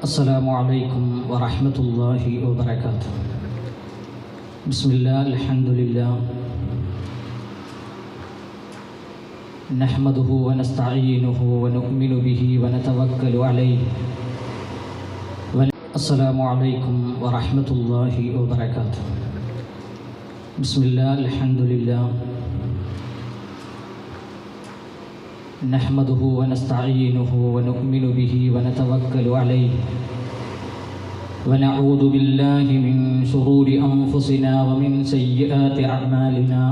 السلام عليكم ورحمة الله وبركاته. بسم الله الحمد لله نحمده ونستعينه ونؤمن به ونتوكل عليه. السلام عليكم ورحمة الله وبركاته. بسم الله الحمد لله نحمده ونستعينه ونؤمن به ونتوكل عليه ونعوذ بالله من شرور أنفسنا ومن سيئات أعمالنا.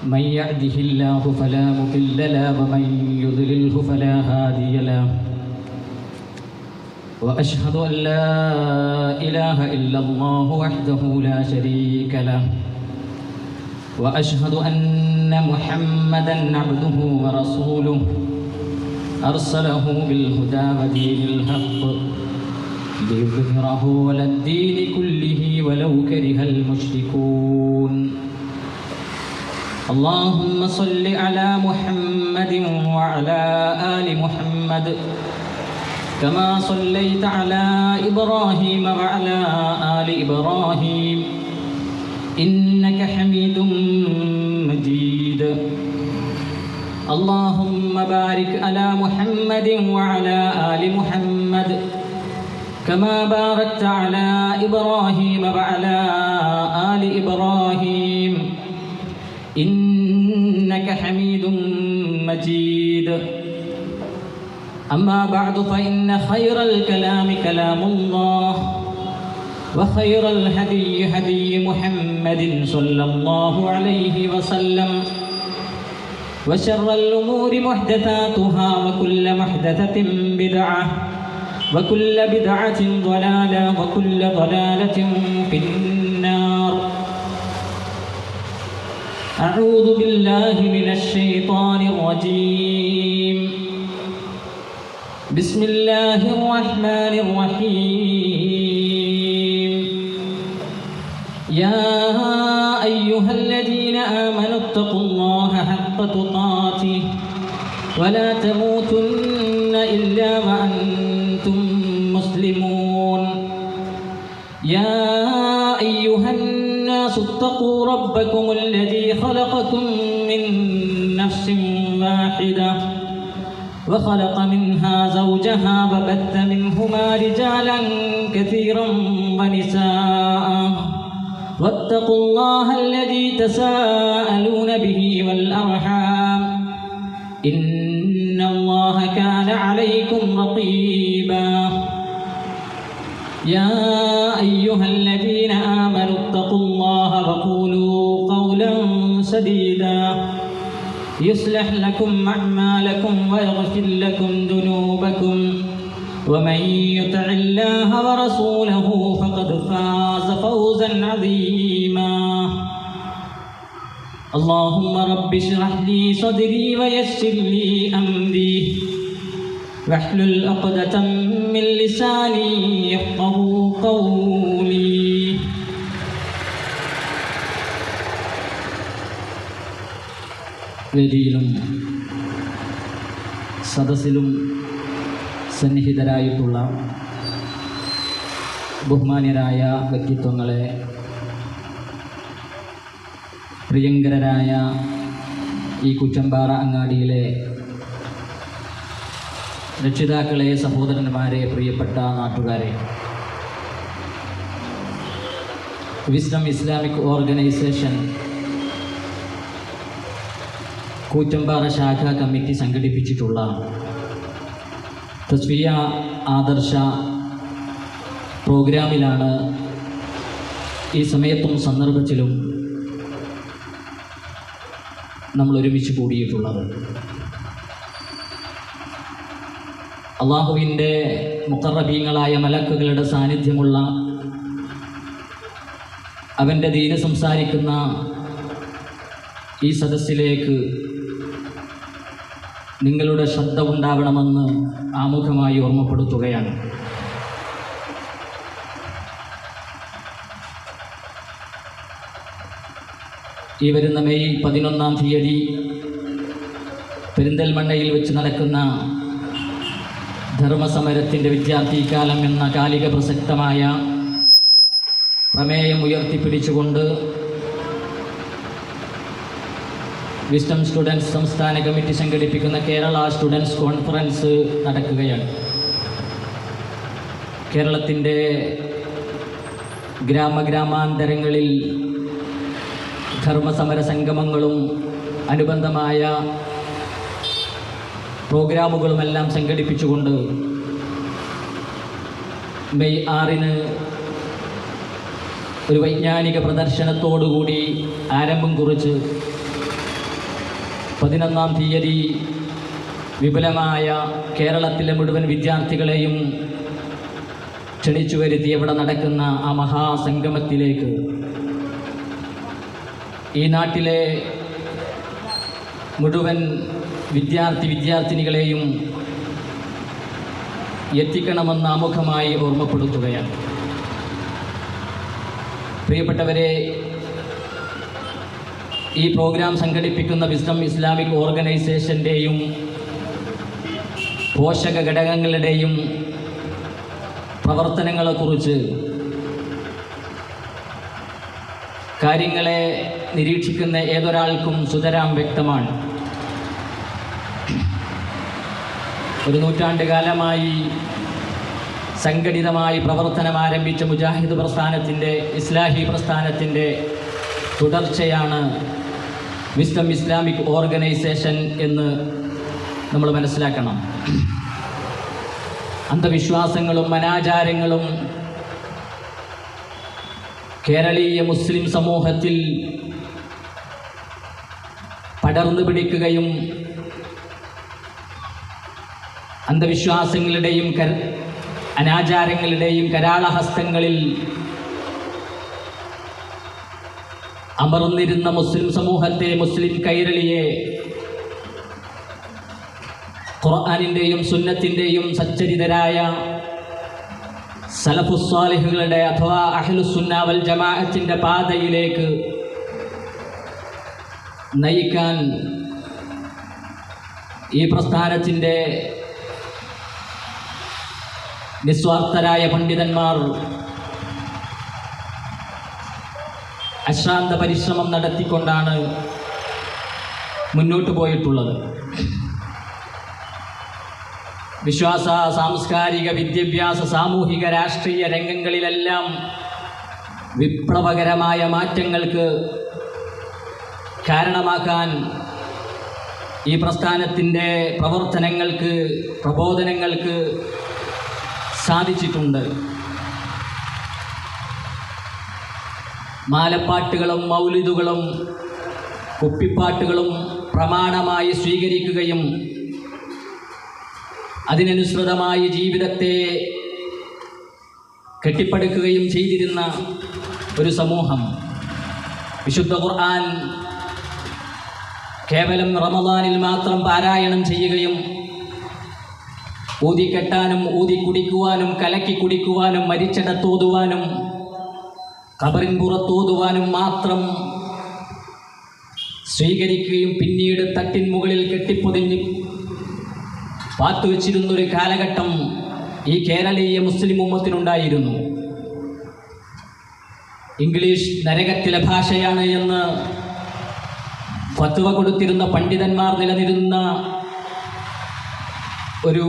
من يهده الله فلا مضل له ومن يضلله فلا هادي له. وأشهد أن لا إله إلا الله وحده لا شريك له. وأشهد أن محمدًا عبده ورسوله أرسله بالهدى ودين الحق ليظهره على الدين كله ولو كره المشركون. اللهم صل على محمد وعلى آل محمد كما صليت على إبراهيم وعلى آل إبراهيم إنك حميد مجيد. اللهم بارك على محمد وعلى آل محمد كما باركت على إبراهيم وعلى آل إبراهيم إنك حميد مجيد. أما بعد فإن خير الكلام كلام الله وخير الهدي هدي محمد صلى الله عليه وسلم وشر الأمور محدثاتها وكل محدثة بدعة وكل بدعة ضلالة وكل ضلالة في النار. أعوذ بالله من الشيطان الرجيم. بسم الله الرحمن الرحيم. يا أيها الذين آمنوا اتقوا الله حق تقاته ولا تموتن إلا وأنتم مسلمون. يا أيها الناس اتقوا ربكم الذي خلقكم من نفس واحدة وخلق منها زوجها وبث منهما رجالا كثيرا ونساء واتقوا الله الذي تساءلون به والأرحام إن الله كان عليكم رقيبا. يا أيها الذين آمنوا اتقوا الله وقولوا قولا سديدا يصلح لكم أعمالكم ويغفر لكم ذنوبكم ومن يطع الله ورسوله فقد فاز فوزا عظيما. اللهم رب اشرح لي صدري ويسر لي أمري واحلل عقدة من لساني يفقهوا قولي. വേദിയിലും സദസ്സിലും സന്നിഹിതരായിട്ടുള്ള ബഹുമാന്യരായ വ്യക്തിത്വങ്ങളെ, പ്രിയങ്കരരായ ഈ കുറ്റമ്പാറ അങ്ങാടിയിലെ രക്ഷിതാക്കളെ, സഹോദരന്മാരെ, പ്രിയപ്പെട്ട നാട്ടുകാരെ, വിസ്ഡം ഇസ്ലാമിക് ഓർഗനൈസേഷൻ കൂറ്റമ്പാറ ശാഖ കമ്മിറ്റി സംഘടിപ്പിച്ചിട്ടുള്ള തസ്ഫിയ ആദർശ പ്രോഗ്രാമിലാണ് ഈ സമയത്തും സന്ദർഭത്തിലും നമ്മൾ ഒരുമിച്ച് കൂടിയിട്ടുള്ളത്. അള്ളാഹുവിൻ്റെ മുഖറബീങ്ങളായ മലക്കുകളുടെ സാന്നിധ്യമുള്ള, അവൻ്റെ ദീന സംസാരിക്കുന്ന ഈ സദസ്സിലേക്ക് നിങ്ങളുടെ ശ്രദ്ധ ഉണ്ടാവണമെന്ന് ആമുഖമായി ഓർമ്മപ്പെടുത്തുകയാണ്. ഈ വരുന്ന മെയ് 11-ാം തീയതി പെരിന്തൽമണ്ണയിൽ വെച്ച് നടക്കുന്ന ധർമ്മസമരത്തിൻ്റെ വിദ്യാർത്ഥിക്കാലം എന്ന കാലിക പ്രസക്തമായ പ്രമേയം ഉയർത്തിപ്പിടിച്ചുകൊണ്ട് വിസ്ഡം സ്റ്റുഡൻസ് സംസ്ഥാന കമ്മിറ്റി സംഘടിപ്പിക്കുന്ന കേരള സ്റ്റുഡൻസ് കോൺഫറൻസ് നടക്കുകയാണ്. കേരളത്തിൻ്റെ ഗ്രാമഗ്രാമാന്തരങ്ങളിൽ ധർമ്മസമര സംഗമങ്ങളും അനുബന്ധമായ പ്രോഗ്രാമുകളുമെല്ലാം സംഘടിപ്പിച്ചുകൊണ്ട് മെയ് 6-ന് ഒരു വൈജ്ഞാനിക പ്രദർശനത്തോടുകൂടി ആരംഭം കുറിച്ച് 11-ാം തീയതി വിപുലമായ കേരളത്തിലെ മുഴുവൻ വിദ്യാർത്ഥികളെയും ക്ഷണിച്ചു വരുത്തി ഇവിടെ നടക്കുന്ന ആ മഹാസംഗമത്തിലേക്ക് ഈ നാട്ടിലെ മുഴുവൻ വിദ്യാർത്ഥിനികളെയും എത്തിക്കണമെന്ന് ആമുഖമായി ഓർമ്മപ്പെടുത്തുകയാണ്. പ്രിയപ്പെട്ടവരെ, ഈ പ്രോഗ്രാം സംഘടിപ്പിക്കുന്ന വിസ്ഡം ഇസ്ലാമിക് ഓർഗനൈസേഷൻ്റെയും പോഷക ഘടകങ്ങളുടെയും പ്രവർത്തനങ്ങളെക്കുറിച്ച് കാര്യങ്ങളെ നിരീക്ഷിക്കുന്ന ഏതൊരാൾക്കും സുതരാം വ്യക്തമാണ്. ഒരു നൂറ്റാണ്ടുകാലമായി സംഘടിതമായി പ്രവർത്തനം ആരംഭിച്ച മുജാഹിദ് പ്രസ്ഥാനത്തിൻ്റെ, ഇസ്ലാഹി പ്രസ്ഥാനത്തിൻ്റെ തുടർച്ചയാണ് വിസ്ഡം ഇസ്ലാമിക് ഓർഗനൈസേഷൻ എന്ന് നമ്മൾ മനസ്സിലാക്കണം. അന്ധവിശ്വാസങ്ങളും അനാചാരങ്ങളും കേരളീയ മുസ്ലിം സമൂഹത്തിൽ പടർന്നു പിടിക്കുകയും അന്ധവിശ്വാസങ്ങളുടെയും അനാചാരങ്ങളുടെയും കരാളഹസ്തങ്ങളിൽ അമർന്നിരുന്ന മുസ്ലിം സമൂഹത്തെ, മുസ്ലിം കൈരളിയെ ഖുർആനിൻ്റെയും സുന്നത്തിൻ്റെയും സച്ചരിതരായ സലഫുസ്സാലിഹുകളുടെ അഥവാ അഹ്ലുസുന്ന വൽ ജമാഅത്തിൻ്റെ പാതയിലേക്ക് നയിക്കാൻ ഈ പ്രസ്ഥാനത്തിൻ്റെ നിസ്വാർത്ഥരായ പണ്ഡിതന്മാർ അശ്രാന്ത പരിശ്രമം നടത്തിക്കൊണ്ടാണ് മുന്നോട്ട് പോയിട്ടുള്ളത്. വിശ്വാസ, സാംസ്കാരിക, വിദ്യാഭ്യാസ, സാമൂഹിക, രാഷ്ട്രീയ രംഗങ്ങളിലെല്ലാം വിപ്ലവകരമായ മാറ്റങ്ങൾക്ക് കാരണമാക്കാൻ ഈ പ്രസ്ഥാനത്തിൻ്റെ പ്രവർത്തനങ്ങൾക്ക്, പ്രബോധനങ്ങൾക്ക് സാധിച്ചിട്ടുണ്ട്. മാലപ്പാട്ടുകളും മൗലിദുകളും കുപ്പിപ്പാട്ടുകളും പ്രമാണമായി സ്വീകരിക്കുകയും അതിനനുസൃതമായി ജീവിതത്തെ കെട്ടിപ്പടുക്കുകയും ചെയ്തിരുന്ന ഒരു സമൂഹം. വിശുദ്ധ ഖുർആൻ കേവലം റമദാനിൽ മാത്രം പാരായണം ചെയ്യുകയും ഊതിക്കെട്ടാനും ഊതിക്കുടിക്കുവാനും കലക്കി കുടിക്കുവാനും മരിച്ചിടത്തോതുവാനും ഖബറിൻ പുറത്തോതുവാനും മാത്രം സ്വീകരിക്കുകയും പിന്നീട് തട്ടിൻ മുകളിൽ കെട്ടിപ്പൊതിഞ്ഞ് പാത്തുവെച്ചിരുന്നൊരു കാലഘട്ടം ഈ കേരളീയ മുസ്ലിം ഉമ്മത്തിനുണ്ടായിരുന്നു. ഇംഗ്ലീഷ് നരകത്തിലെ ഭാഷയാണ് എന്ന് ഫത്വ കൊടുത്തിരുന്ന പണ്ഡിതന്മാർ നിലനിരുന്ന ഒരു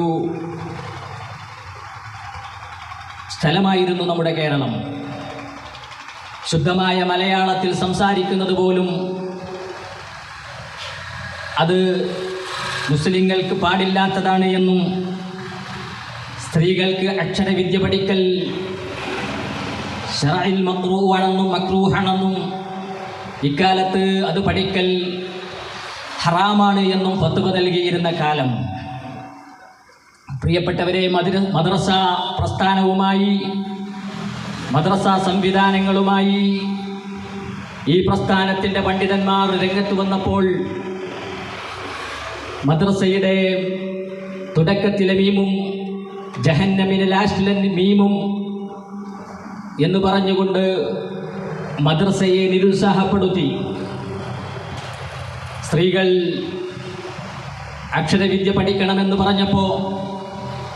സ്ഥലമായിരുന്നു നമ്മുടെ കേരളം. ശുദ്ധമായ മലയാളത്തിൽ സംസാരിക്കുന്നത് പോലും അത് മുസ്ലിങ്ങൾക്ക് പാടില്ലാത്തതാണ് എന്നും സ്ത്രീകൾക്ക് അക്ഷരവിദ്യ പഠിക്കൽ ശറഇൽ മക്റൂഹാണെന്നും മക്റൂഹാണെന്നും ഇക്കാലത്ത് അത് പഠിക്കൽ ഹറാമാണ് എന്നും ഫത്വ നൽകിയിരുന്ന കാലം. പ്രിയപ്പെട്ടവരെ, മദ്രസ പ്രസ്ഥാനവുമായി, മദ്രസ സംവിധാനങ്ങളുമായി ഈ പ്രസ്ഥാനത്തിൻ്റെ പണ്ഡിതന്മാർ രംഗത്ത് വന്നപ്പോൾ മദ്രസയുടെ തുടക്കത്തിലെ മീമും ജഹന്നമിലെ ലാസ്റ്റിലെ മീമും എന്ന് പറഞ്ഞുകൊണ്ട് മദ്രസയെ നിരുത്സാഹപ്പെടുത്തി. സ്ത്രീകൾ അക്ഷരവിദ്യ പഠിക്കണമെന്ന് പറഞ്ഞപ്പോൾ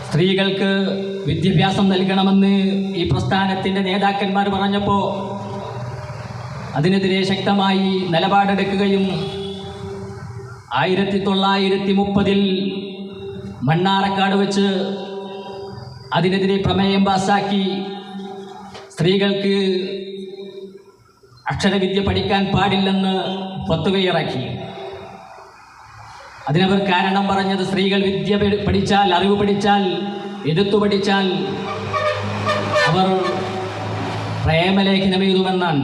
സ്ത്രീകൾക്ക് വിദ്യാഭ്യാസം നൽകണമെന്ന് ഈ പ്രസ്ഥാനത്തിൻ്റെ നേതാക്കന്മാർ പറഞ്ഞപ്പോൾ അതിനെതിരെ ശക്തമായി നിലപാടെടുക്കുകയും 1930 മണ്ണാറക്കാട് വെച്ച് അതിനെതിരെ പ്രമേയം പാസാക്കി സ്ത്രീകൾക്ക് അക്ഷരവിദ്യ പഠിക്കാൻ പാടില്ലെന്ന് ഫത്വയിറക്കി. അതിനവർ കാരണം പറഞ്ഞത് സ്ത്രീകൾ വിദ്യ പഠിച്ചാൽ, അറിവ് പഠിച്ചാൽ, എഴുത്തു പഠിച്ചാൽ അവർ പ്രേമലേഖനം എഴുതുമെന്നാണ്.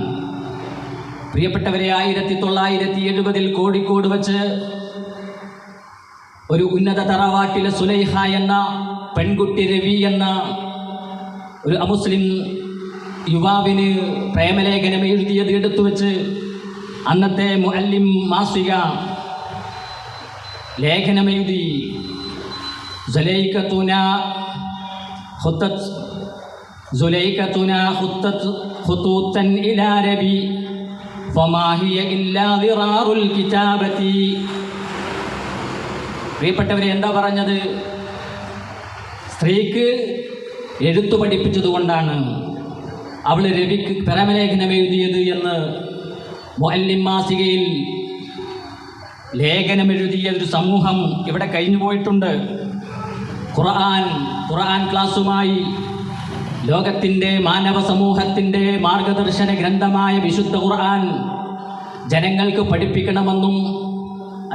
പ്രിയപ്പെട്ടവരെ, 1970 കോഴിക്കോട് വച്ച് ഒരു ഉന്നത തറവാട്ടിലെ സുലൈഹ എന്ന പെൺകുട്ടി രവി എന്ന ഒരു അമുസ്ലിം യുവാവിന് പ്രേമലേഖനം എഴുതിയത് എടുത്തു വെച്ച് അന്നത്തെ മുഅല്ലിം മാസിക ലേഖനമെഴുതി. സുലൈഖത്തുന ഖുത്തൻ ഇലാ രബി ഫമാ ഹിയ ഇല്ലാ ദിറാറുൽ കിതാബതി. പ്രിയപ്പെട്ടവരെ, എന്താ പറഞ്ഞത്? സ്ത്രീക്ക് എഴുത്തു പഠിപ്പിച്ചതുകൊണ്ടാണ് അവൾ രവിക്ക് പ്രേമലേഖനം എഴുതിയത് എന്ന് മുഅല്ലിം മാസികയിൽ ലേഖനം എഴുതിയ ഒരു സമൂഹം ഇവിടെ കഴിഞ്ഞു പോയിട്ടുണ്ട്. ഖുർആൻ ക്ലാസുമായി ലോകത്തിൻ്റെ മാനവ സമൂഹത്തിൻ്റെ മാർഗദർശന ഗ്രന്ഥമായ വിശുദ്ധ ഖുർആൻ ജനങ്ങൾക്ക് പഠിപ്പിക്കണമെന്നും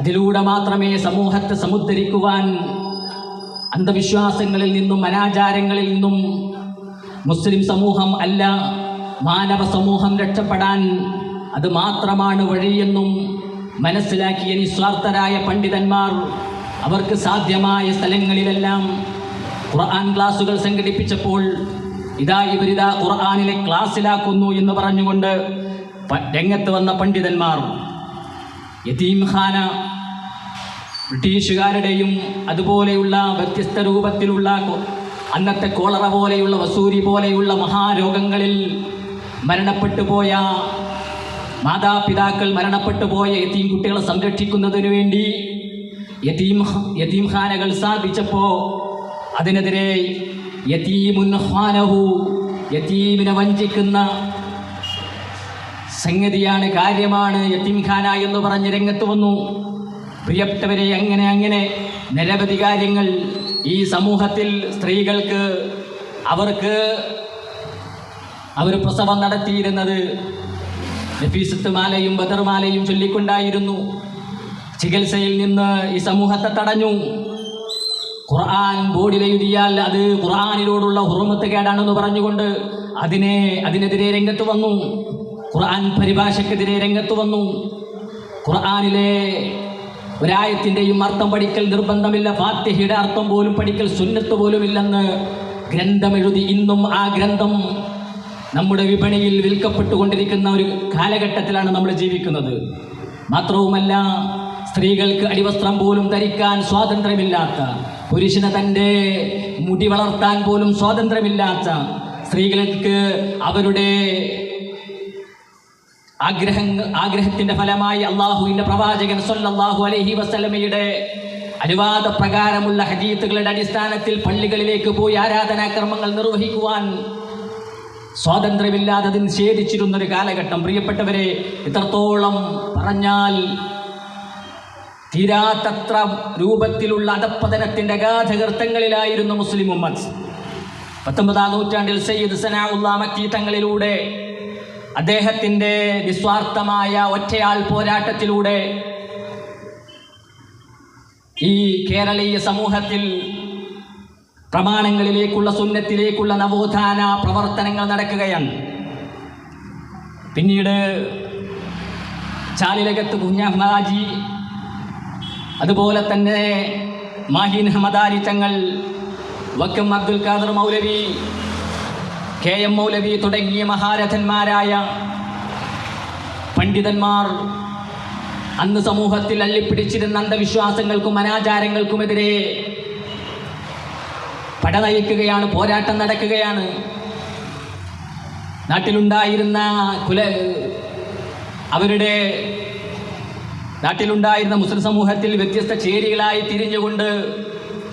അതിലൂടെ മാത്രമേ സമൂഹത്തെ സമുദ്ധരിക്കുവാൻ, അന്ധവിശ്വാസങ്ങളിൽ നിന്നും അനാചാരങ്ങളിൽ നിന്നും മുസ്ലിം സമൂഹം അല്ല മാനവ സമൂഹം രക്ഷപ്പെടാൻ അത് മാത്രമാണ് വഴിയെന്നും മനസ്സിലാക്കിയ നിസ്വാർത്ഥരായ പണ്ഡിതന്മാർ അവർക്ക് സാധ്യമായ സ്ഥലങ്ങളിലെല്ലാം ഖുർആൻ ക്ലാസുകൾ സംഘടിപ്പിച്ചപ്പോൾ ഇവരിതാ ഖുർആനിലെ ക്ലാസ്സിലാക്കുന്നു എന്ന് പറഞ്ഞുകൊണ്ട് രംഗത്ത് വന്ന പണ്ഡിതന്മാർ യതീംഖാന ബ്രിട്ടീഷുകാരുടെയും അതുപോലെയുള്ള വ്യത്യസ്ത രൂപത്തിലുള്ള അന്നത്തെ കോളറ പോലെയുള്ള വസൂരി പോലെയുള്ള മഹാരോഗങ്ങളിൽ മരണപ്പെട്ടു പോയ മാതാപിതാക്കൾ മരണപ്പെട്ടു പോയ യതീം കുട്ടികളെ സംരക്ഷിക്കുന്നതിനു വേണ്ടി യതീംഖാനകൾ സ്ഥാപിച്ചപ്പോൾ അതിനെതിരെ യതീമുൻ ഖാനഹു, യതീമിനെ വഞ്ചിക്കുന്ന സംഗതിയാണ്, കാര്യമാണ് യതീംഖാന എന്ന് പറഞ്ഞ് രംഗത്ത് വന്നു. പ്രിയപ്പെട്ടവരെ, അങ്ങനെ നിരവധി കാര്യങ്ങൾ ഈ സമൂഹത്തിൽ സ്ത്രീകൾക്ക് അവർ പ്രസവം നടത്തിയിരുന്നത് നഫീസത്ത് മാലയും ബദർമാലയും ചൊല്ലിക്കൊണ്ടായിരുന്നു. ചികിത്സയിൽ നിന്ന് ഈ സമൂഹത്തെ തടഞ്ഞു. ഖുർആൻ ബോർഡിലെഴുതിയാൽ അത് ഖുർആനിനോടുള്ള ഹുർമത്ത് കേടാണെന്ന് പറഞ്ഞുകൊണ്ട് അതിനെതിരെ രംഗത്ത് വന്നു. ഖുർആൻ പരിഭാഷക്കെതിരെ രംഗത്ത് വന്നു. ഖുർആനിലെ ഒരായത്തിൻ്റെയും അർത്ഥം പഠിക്കൽ നിർബന്ധമില്ല, ഫാത്തിഹയുടെ അർത്ഥം പോലും പഠിക്കൽ സുന്നത്ത് പോലുമില്ലെന്ന് ഗ്രന്ഥമെഴുതി. ഇന്നും ആ ഗ്രന്ഥം നമ്മുടെ വിപണിയിൽ വിൽക്കപ്പെട്ടുകൊണ്ടിരിക്കുന്ന ഒരു കാലഘട്ടത്തിലാണ് നമ്മൾ ജീവിക്കുന്നത്. മാത്രവുമല്ല, സ്ത്രീകൾക്ക് അടിവസ്ത്രം പോലും ധരിക്കാൻ സ്വാതന്ത്ര്യമില്ലാത്ത, പുരുഷന് തൻ്റെ മുടി വളർത്താൻ പോലും സ്വാതന്ത്ര്യമില്ലാത്ത, സ്ത്രീകൾക്ക് അവരുടെ ആഗ്രഹത്തിൻ്റെ ഫലമായി അള്ളാഹുവിൻ്റെ പ്രവാചകൻ സ്വല്ലല്ലാഹു അലൈഹി വസല്ലമയുടെ അനുവാദ പ്രകാരമുള്ള ഹദീത്തുകളുടെ അടിസ്ഥാനത്തിൽ പള്ളികളിലേക്ക് പോയി ആരാധനാകർമ്മങ്ങൾ നിർവഹിക്കുവാൻ സ്വാതന്ത്ര്യമില്ലാതെ നിഷേധിച്ചിരുന്നൊരു കാലഘട്ടം. പ്രിയപ്പെട്ടവരെ, ഇത്രത്തോളം പറഞ്ഞാൽ തീരാത്തത്ര രൂപത്തിലുള്ള അധപ്പതനത്തിൻ്റെ അഗാധകൃത്തങ്ങളിലായിരുന്നു മുസ്ലിം ഉമ്മത്ത്. 19-ാം നൂറ്റാണ്ടിൽ സയ്യിദ് സനാഉല്ലാ മക്കി തങ്ങളിലൂടെ അദ്ദേഹത്തിൻ്റെ നിസ്വാർത്ഥമായ ഒറ്റയാൾ പോരാട്ടത്തിലൂടെ ഈ കേരളീയ സമൂഹത്തിൽ പ്രമാണങ്ങളിലേക്കുള്ള സുന്നത്തിലേക്കുള്ള നവോത്ഥാന പ്രവർത്തനങ്ങൾ നടക്കുകയാണ്. പിന്നീട് ചാലിലകത്ത് കുഞ്ഞഹ്മദാജി, അതുപോലെ തന്നെ മാഹിൻ ഹമദാരി തങ്ങൾ, വക്കം അബ്ദുൽ ഖാദർ മൗലവി, KM മൗലവി തുടങ്ങിയ മഹാരഥന്മാരായ പണ്ഡിതന്മാർ അന്ന് സമൂഹത്തിൽ അള്ളിപ്പിടിച്ചിരുന്ന അന്ധവിശ്വാസങ്ങൾക്കും അനാചാരങ്ങൾക്കുമെതിരെ പടനയിക്കുകയാണ്, പോരാട്ടം നടക്കുകയാണ്. നാട്ടിലുണ്ടായിരുന്ന നാട്ടിലുണ്ടായിരുന്ന മുസ്ലിം സമൂഹത്തിൽ വ്യത്യസ്ത ചേരികളായി തിരിഞ്ഞുകൊണ്ട്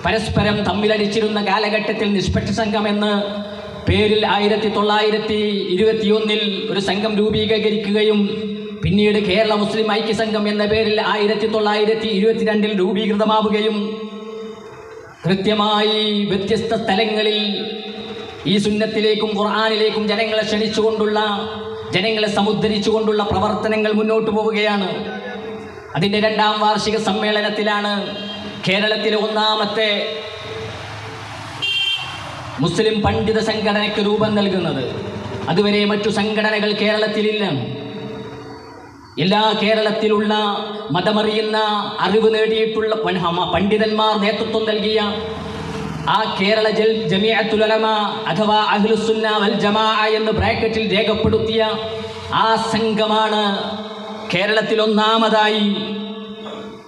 പരസ്പരം തമ്മിലടിച്ചിരുന്ന കാലഘട്ടത്തിൽ നിഷ്പക്ഷ സംഘം എന്ന പേരിൽ 1921 ഒരു സംഘം രൂപീകരിക്കുകയും പിന്നീട് കേരള മുസ്ലിം ഐക്യ സംഘം എന്ന പേരിൽ 1922 രൂപീകൃതമാവുകയും കൃത്യമായി വ്യത്യസ്ത സ്ഥലങ്ങളിൽ ഈ സുന്നത്തിലേക്കും ഖുർആനിലേക്കും ജനങ്ങളെ ക്ഷണിച്ചുകൊണ്ടുള്ള, ജനങ്ങളെ സമുദ്ധരിച്ചുകൊണ്ടുള്ള പ്രവർത്തനങ്ങൾ മുന്നോട്ട് പോവുകയാണ്. അതിൻ്റെ 2ാം വാർഷിക സമ്മേളനത്തിലാണ് കേരളത്തിലെ 1ാമത്തെ മുസ്ലിം പണ്ഡിത സംഘടനയ്ക്ക് രൂപം നൽകുന്നത്. അതുവരെ മറ്റു സംഘടനകൾ കേരളത്തിലില്ല. എല്ലാ കേരളത്തിലുള്ള മതമറിയുന്ന, അറിവ് നേടിയിട്ടുള്ള പണ്ഡിതന്മാർ നേതൃത്വം നൽകിയ ആ കേരള ജമിഅത്തുൽ ഉലമ അഥവാ അഹ്ലുസുന്ന വൽ ജമാഅ എന്ന് ബ്രാക്കറ്റിൽ രേഖപ്പെടുത്തിയ ആ സംഘമാണ് കേരളത്തിൽ 1ാമതായി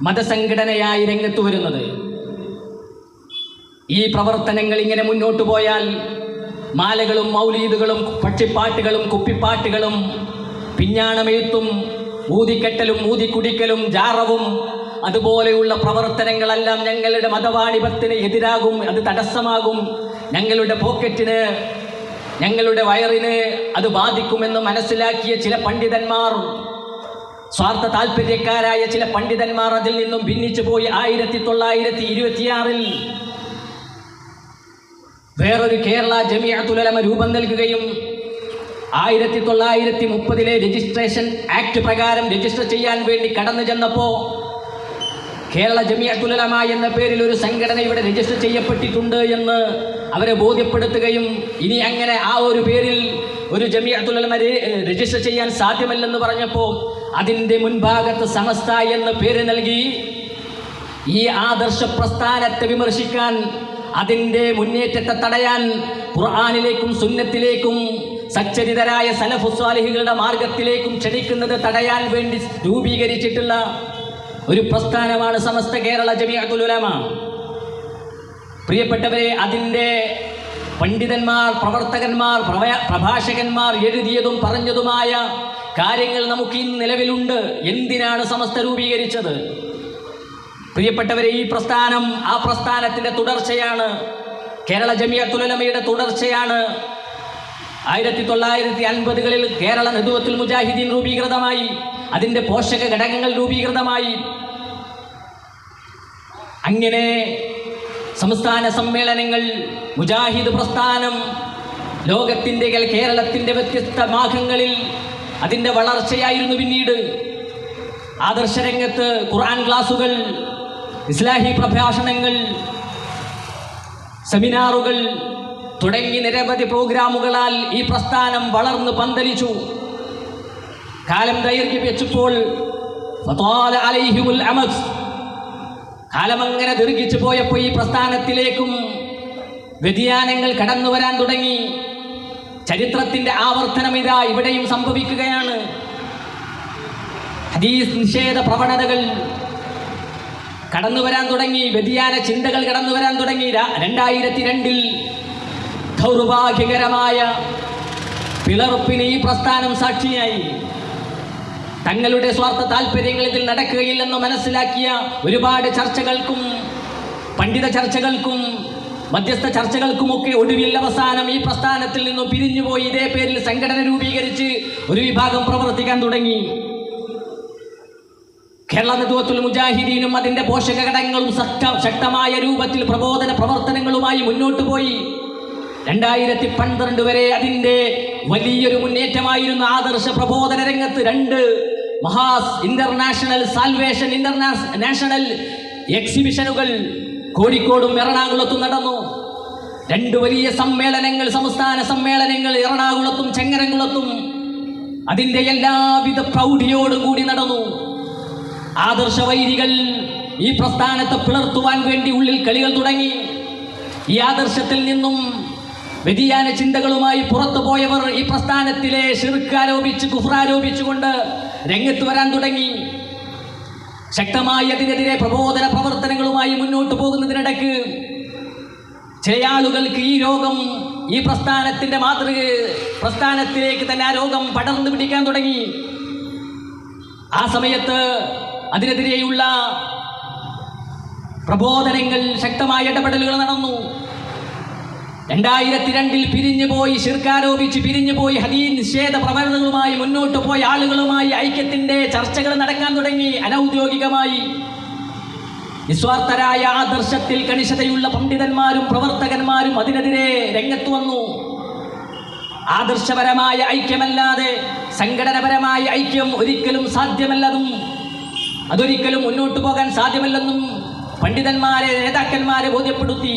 മതസംഘടനയായി രംഗത്ത് വരുന്നത്. ഈ പ്രവർത്തനങ്ങൾ ഇങ്ങനെ മുന്നോട്ട് പോയാൽ മാലകളും മൗലീദുകളും പക്ഷിപ്പാട്ടുകളും കുപ്പിപ്പാട്ടുകളും പിഞ്ഞാണമെഴുത്തും ഊതിക്കെട്ടലും ഊതിക്കുടിക്കലും ജാറവും അതുപോലെയുള്ള പ്രവർത്തനങ്ങളെല്ലാം ഞങ്ങളുടെ മതവാണിഭത്തിന് എതിരാകും, അത് തടസ്സമാകും, ഞങ്ങളുടെ പോക്കറ്റിന്, ഞങ്ങളുടെ വയറിന് അത് ബാധിക്കുമെന്ന് മനസ്സിലാക്കിയ ചില പണ്ഡിതന്മാർ, സ്വാർത്ഥ താല്പര്യക്കാരായ ചില പണ്ഡിതന്മാർ അതിൽ നിന്നും ഭിന്നിച്ചു പോയി 1926 വേറൊരു കേരള ജമിഅത്തുൽ ഉലമ രൂപം നൽകുകയും 1930 രജിസ്ട്രേഷൻ ആക്ട് പ്രകാരം രജിസ്റ്റർ ചെയ്യാൻ വേണ്ടി കടന്നു ചെന്നപ്പോൾ കേരള ജമിഅത്തുൽ ഉലമ എന്ന പേരിൽ ഒരു സംഘടന ഇവിടെ രജിസ്റ്റർ ചെയ്യപ്പെട്ടിട്ടുണ്ട് എന്ന് അവരെ ബോധ്യപ്പെടുത്തുകയും ഇനി അങ്ങനെ ആ ഒരു പേരിൽ ഒരു ജമിഅത്തുൽ ഉലമ രജിസ്റ്റർ ചെയ്യാൻ സാധ്യമല്ലെന്ന് പറഞ്ഞപ്പോൾ അതിൻ്റെ മുൻഭാഗത്ത് സമസ്ത എന്ന പേര് നൽകി ഈ ആദർശ പ്രസ്ഥാനത്തെ വിമർശിക്കാൻ, അതിൻ്റെ മുന്നേറ്റത്തെ തടയാൻ, ഖുർആനിലേക്കും സുന്നത്തിലേക്കും സച്ചരിതരായ സലഫു സ്വാലിഹികളുടെ മാർഗത്തിലേക്കും ക്ഷണിക്കുന്നത് തടയാൻ വേണ്ടി രൂപീകരിച്ചിട്ടുള്ള ഒരു പ്രസ്ഥാനമാണ് സമസ്ത കേരള ജമിഅത്തുൽ ഉലമ. പ്രിയപ്പെട്ടവരെ, അതിൻ്റെ പണ്ഡിതന്മാർ, പ്രവർത്തകന്മാർ, പ്രഭാഷകന്മാർ എഴുതിയതും പറഞ്ഞതുമായ കാര്യങ്ങൾ നമുക്ക് ഇന്ന് നിലവിലുണ്ട്. എന്തിനാണ് സമസ്ത രൂപീകരിച്ചത്? പ്രിയപ്പെട്ടവരെ, ഈ പ്രസ്ഥാനം ആ പ്രസ്ഥാനത്തിൻ്റെ തുടർച്ചയാണ്. കേരള ജമിഅത്തുൽ ഉലമയുടെ തുടർച്ചയാണ്. 1950കളിൽ കേരള നദുവത്തുൽ മുജാഹിദീൻ രൂപീകൃതമായി, അതിൻ്റെ പോഷക ഘടകങ്ങൾ രൂപീകൃതമായി. അങ്ങനെ സംസ്ഥാന സമ്മേളനങ്ങൾ, മുജാഹിദ് പ്രസ്ഥാനം ലോകത്തിൻ്റെ, കേരളത്തിൻ്റെ വ്യത്യസ്ത ഭാഗങ്ങളിൽ അതിൻ്റെ വളർച്ചയായിരുന്നു. പിന്നീട് ആദർശരംഗത്ത് ഖുർആൻ ക്ലാസുകൾ, ഇസ്ലാഹി പ്രഭാഷണങ്ങൾ, സെമിനാറുകൾ തുടങ്ങി നിരവധി പ്രോഗ്രാമുകളാൽ ഈ പ്രസ്ഥാനം വളർന്ന് പന്തലിച്ചു. കാലം ദൈർഘ്യം വെച്ചപ്പോൾ കാലമങ്ങനെ ദീർഘിച്ചു പോയപ്പോൾ ഈ പ്രസ്ഥാനത്തിലേക്കും വ്യതിയാനങ്ങൾ കടന്നു വരാൻ തുടങ്ങി. ചരിത്രത്തിൻ്റെ ആവർത്തനം ഇതാ ഇവിടെയും സംഭവിക്കുകയാണ്. ഹദീസ് നിഷേധ പ്രവണതകൾ കടന്നു വരാൻ തുടങ്ങി, വ്യതിയാന ചിന്തകൾ കടന്നു വരാൻ തുടങ്ങി. 2002 ദൗർഭാഗ്യകരമായ പിളർപ്പിന് ഈ പ്രസ്ഥാനം സാക്ഷിയായി. തങ്ങളുടെ സ്വാർത്ഥ താല്പര്യങ്ങൾ ഇതിൽ നടക്കുകയില്ലെന്ന് മനസ്സിലാക്കിയ ഒരുപാട് ചർച്ചകൾക്കും, പണ്ഡിത ചർച്ചകൾക്കും, മധ്യസ്ഥ ചർച്ചകൾക്കുമൊക്കെ ഒടുവിൽ അവസാനം ഈ പ്രസ്ഥാനത്തിൽ നിന്നും പിരിഞ്ഞുപോയി ഇതേ പേരിൽ സംഘടന രൂപീകരിച്ച് ഒരു വിഭാഗം പ്രവർത്തിക്കാൻ തുടങ്ങി. കേരള നദുവത്തുൽ മുജാഹിദീനും അതിൻ്റെ പോഷക ഘടകങ്ങളും ശക്തമായ രൂപത്തിൽ പ്രബോധന പ്രവർത്തനങ്ങളുമായി മുന്നോട്ട് പോയി. 2012 വരെ അതിൻ്റെ വലിയൊരു മുന്നേറ്റമായിരുന്നു. ആദർശ പ്രബോധന രംഗത്ത് 2 ഇന്റർനാഷണൽ സാൽവേഷൻ ഇന്റർനാഷണൽ എക്സിബിഷനുകൾ കോഴിക്കോടും എറണാകുളത്തും നടന്നു. 2 വലിയ സമ്മേളനങ്ങൾ, സംസ്ഥാന സമ്മേളനങ്ങൾ എറണാകുളത്തും ചെങ്ങരംകുളത്തും അതിൻ്റെ എല്ലാവിധ പ്രൗഢിയോടും കൂടി നടന്നു. ആദർശവൈരികൾ ഈ പ്രസ്ഥാനത്തെ പിളർത്തുവാൻ വേണ്ടി ഉള്ളിൽ കളികൾ തുടങ്ങി. ഈ ആദർശത്തിൽ നിന്നും വ്യതിയാന ചിന്തകളുമായി പുറത്തു പോയവർ ഈ പ്രസ്ഥാനത്തിലെ ശിർക്ക് ആരോപിച്ച്, കുഫ്റാരോപിച്ചുകൊണ്ട് രംഗത്ത് വരാൻ തുടങ്ങി. ശക്തമായി അതിനെതിരെ പ്രബോധന പ്രവർത്തനങ്ങളുമായി മുന്നോട്ട് പോകുന്നതിനിടയ്ക്ക് ചില ആളുകൾക്ക് ഈ രോഗം, ഈ പ്രസ്ഥാനത്തിൻ്റെ പ്രസ്ഥാനത്തിലേക്ക് തന്നെ ആ രോഗം പടർന്നു പിടിക്കാൻ തുടങ്ങി. ആ സമയത്ത് അതിനെതിരെയുള്ള പ്രബോധനങ്ങൾ, ശക്തമായ ഇടപെടലുകൾ നടന്നു. 2002 പിരിഞ്ഞുപോയി, ശിർക്കാരോപിച്ച് പിരിഞ്ഞുപോയി ഹദീസ് നിഷേധ പ്രവണതകളുമായി മുന്നോട്ട് പോയ ആളുകളുമായി ഐക്യത്തിന്റെ ചർച്ചകൾ നടക്കാൻ തുടങ്ങി. അനൗദ്യോഗികമായി നിസ്വാർത്ഥരായ ആദർശത്തിൽ കണിശതയുള്ള പണ്ഡിതന്മാരും പ്രവർത്തകന്മാരും അതിനെതിരെ രംഗത്ത് വന്നു. ആദർശപരമായ ഐക്യമല്ലാതെ സംഘടനപരമായ ഐക്യം ഒരിക്കലും സാധ്യമല്ലെന്നും അതൊരിക്കലും മുന്നോട്ട് പോകാൻ സാധ്യമല്ലെന്നും പണ്ഡിതന്മാരെ, നേതാക്കന്മാരെ ബോധ്യപ്പെടുത്തി.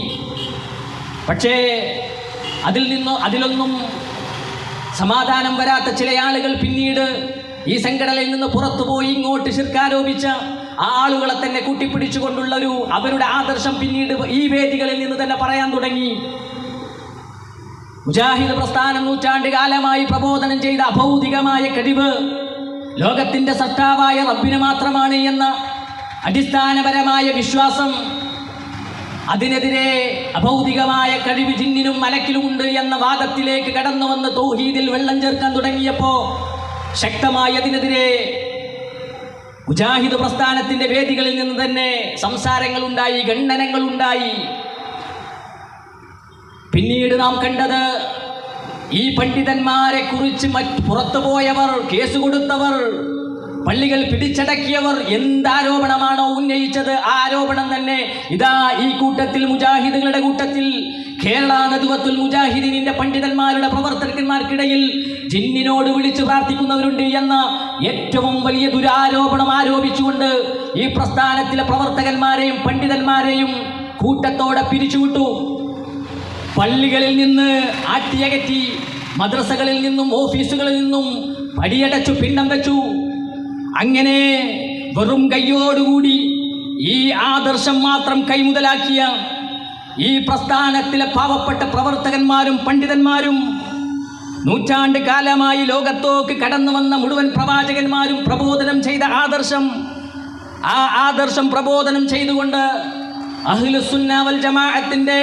പക്ഷേ അതിലൊന്നും സമാധാനം വരാത്ത ചില ആളുകൾ പിന്നീട് ഈ സംഘടനയിൽ നിന്ന് പുറത്തുപോയി ഇങ്ങോട്ട് ശിർക്കാരോപിച്ച ആ ആളുകളെ തന്നെ കൂട്ടിപ്പിടിച്ചുകൊണ്ടുള്ള അവരുടെ ആദർശം പിന്നീട് ഈ വേദികളിൽ നിന്ന് തന്നെ പറയാൻ തുടങ്ങി. മുജാഹിദ് പ്രസ്ഥാനം നൂറ്റാണ്ട് കാലമായി പ്രബോധനം ചെയ്ത അഭൗതികമായ കഴിവ് ലോകത്തിന്റെ സൃഷ്ടാവായ റബ്ബിന് മാത്രമാണ് എന്ന അടിസ്ഥാനപരമായ വിശ്വാസം, അതിനെതിരെ അഭൗതികമായ കഴിവ് ജിന്നിനും മലക്കിലുമുണ്ട് എന്ന വാദത്തിലേക്ക് കടന്നു വന്ന് തൗഹീദിൽ വെള്ളം ചേർക്കാൻ തുടങ്ങിയപ്പോൾ ശക്തമായി അതിനെതിരെ മുജാഹിദ് പ്രസ്ഥാനത്തിന്റെ വേദികളിൽ നിന്ന് തന്നെ സംസാരങ്ങളുണ്ടായി, ഖണ്ഡനങ്ങളുണ്ടായി. പിന്നീട് നാം കണ്ടത് ഈ പണ്ഡിതന്മാരെ കുറിച്ച് പുറത്തുപോയവർ, കേസ് കൊടുത്തവർ, പള്ളികൾ പിടിച്ചടക്കിയവർ എന്താരോപണമാണോ ഉന്നയിച്ചത് ആ ആരോപണം തന്നെ ഇതാ ഈ കൂട്ടത്തിൽ, മുജാഹിദുകളുടെ കൂട്ടത്തിൽ, കേരള നദ്വത്തുൽ മുജാഹിദീനിന്റെ പണ്ഡിതന്മാരുടെ പ്രവർത്തകന്മാർക്കിടയിൽ ജിന്നിനോട് വിളിച്ചു പ്രാർത്ഥിക്കുന്നവരുണ്ട് എന്ന ഏറ്റവും വലിയ ദുരാരോപണം ആരോപിച്ചുകൊണ്ട് ഈ പ്രസ്ഥാനത്തിലെ പ്രവർത്തകന്മാരെയും പണ്ഡിതന്മാരെയും കൂട്ടത്തോടെ പിരിച്ചുവിട്ടു. പള്ളികളിൽ നിന്ന് ആട്ടിയകറ്റി, മദ്രസകളിൽ നിന്നും ഓഫീസുകളിൽ നിന്നും പടിയടച്ചു, പിണ്ഡം വെച്ചു. അങ്ങനെ വെറും കയ്യോടുകൂടി ഈ ആദർശം മാത്രം കൈമുതലാക്കിയ ഈ പ്രസ്ഥാനത്തിലെ പാവപ്പെട്ട പ്രവർത്തകന്മാരും പണ്ഡിതന്മാരും നൂറ്റാണ്ട് കാലമായി ലോകത്തോക്ക് കടന്നു വന്ന മുഴുവൻ പ്രവാചകന്മാരും പ്രബോധനം ചെയ്ത ആദർശം, ആ ആദർശം പ്രബോധനം ചെയ്തുകൊണ്ട് അഹ്ലുസുന്ന വൽ ജമാഅത്തിന്റെ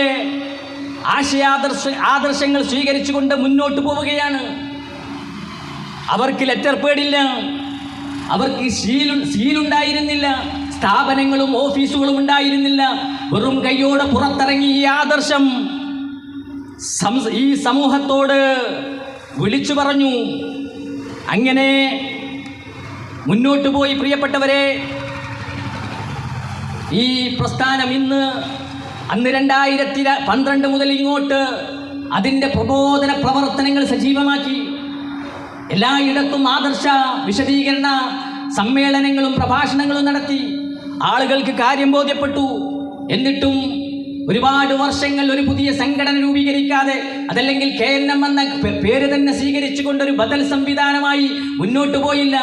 ആദർശങ്ങൾ സ്വീകരിച്ചുകൊണ്ട് മുന്നോട്ട് പോവുകയാണ്. അവർക്ക് ലെറ്റർ പേടില്ല, അവർക്ക് സീലുണ്ടായിരുന്നില്ല, സ്ഥാപനങ്ങളും ഓഫീസുകളും ഉണ്ടായിരുന്നില്ല. വെറും കൈയോടെ പുറത്തിറങ്ങി ഈ ആദർശം ഈ സമൂഹത്തോട് വിളിച്ചു പറഞ്ഞു. അങ്ങനെ മുന്നോട്ട് പോയി. പ്രിയപ്പെട്ടവരെ, ഈ പ്രസ്ഥാനം അന്ന് 2012 മുതൽ ഇങ്ങോട്ട് അതിൻ്റെ പ്രബോധന പ്രവർത്തനങ്ങൾ സജീവമാക്കി. എല്ലായിടത്തും ആദർശ വിശദീകരണ സമ്മേളനങ്ങളും പ്രഭാഷണങ്ങളും നടത്തി. ആളുകൾക്ക് കാര്യം ബോധ്യപ്പെട്ടു. എന്നിട്ടും ഒരുപാട് വർഷങ്ങൾ ഒരു പുതിയ സംഘടന രൂപീകരിക്കാതെ, അതല്ലെങ്കിൽ KNM എന്ന പേര് തന്നെ സ്വീകരിച്ചുകൊണ്ടൊരു ബദൽ സംവിധാനമായി മുന്നോട്ട് പോയില്ല.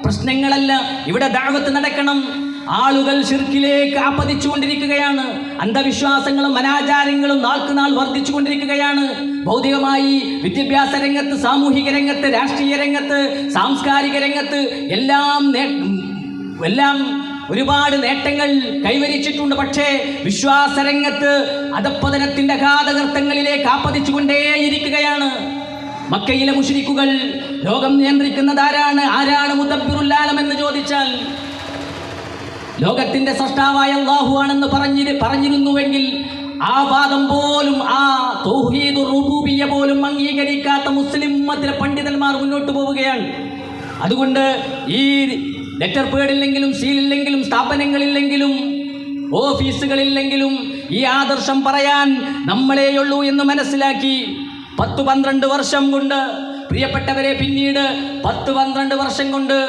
പ്രശ്നങ്ങളല്ല, ഇവിടെ ദഅവത്ത് നടക്കണം. ആളുകൾ ശിർക്കിലേക്ക് ആപതിച്ചുകൊണ്ടിരിക്കുകയാണ്. അന്ധവിശ്വാസങ്ങളും അനാചാരങ്ങളും നാൾക്കുനാൾ വർദ്ധിച്ചുകൊണ്ടിരിക്കുകയാണ്. ഭൗതികമായി വിദ്യാഭ്യാസ രംഗത്ത്, സാമൂഹിക രംഗത്ത്, രാഷ്ട്രീയ രംഗത്ത്, സാംസ്കാരിക രംഗത്ത് എല്ലാം ഒരുപാട് നേട്ടങ്ങൾ കൈവരിച്ചിട്ടുണ്ട്. പക്ഷേ വിശ്വാസരംഗത്ത് അധപ്പതനത്തിന്റെ അഗാധഗർത്തങ്ങളിലേക്ക് ആപതിച്ചുകൊണ്ടേയിരിക്കുകയാണ്. മക്കയിലെ മുശ്രിക്കുകൾ ലോകം നിയന്ത്രിക്കുന്നത് ആരാണ് മുദബ്ബിറുൽ ആലം എന്ന് ചോദിച്ചാൽ ലോകത്തിന്റെ സൃഷ്ടാവായ അല്ലാഹു ആണെന്ന് പറഞ്ഞിരുന്നുവെങ്കിൽ ആ വാദം പോലും, ആ തൗഹീദുർ റുബൂബിയ്യ പോലും അംഗീകരിക്കാത്ത മുസ്ലിം ഉമ്മത്തിലെ പണ്ഡിതന്മാർ മുന്നോട്ട് പോവുകയാണ്. അതുകൊണ്ട് ഈ ലെറ്റർ പേഡില്ലെങ്കിലും, സീലില്ലെങ്കിലും, സ്ഥാപനങ്ങളില്ലെങ്കിലും, ഓഫീസുകളില്ലെങ്കിലും ഈ ആദർശം പറയാൻ നമ്മളെയുള്ളൂ എന്ന് മനസ്സിലാക്കി 10-12 വർഷം കൊണ്ട്, പ്രിയപ്പെട്ടവരെ, പിന്നീട് 10-12 വർഷം കൊണ്ട്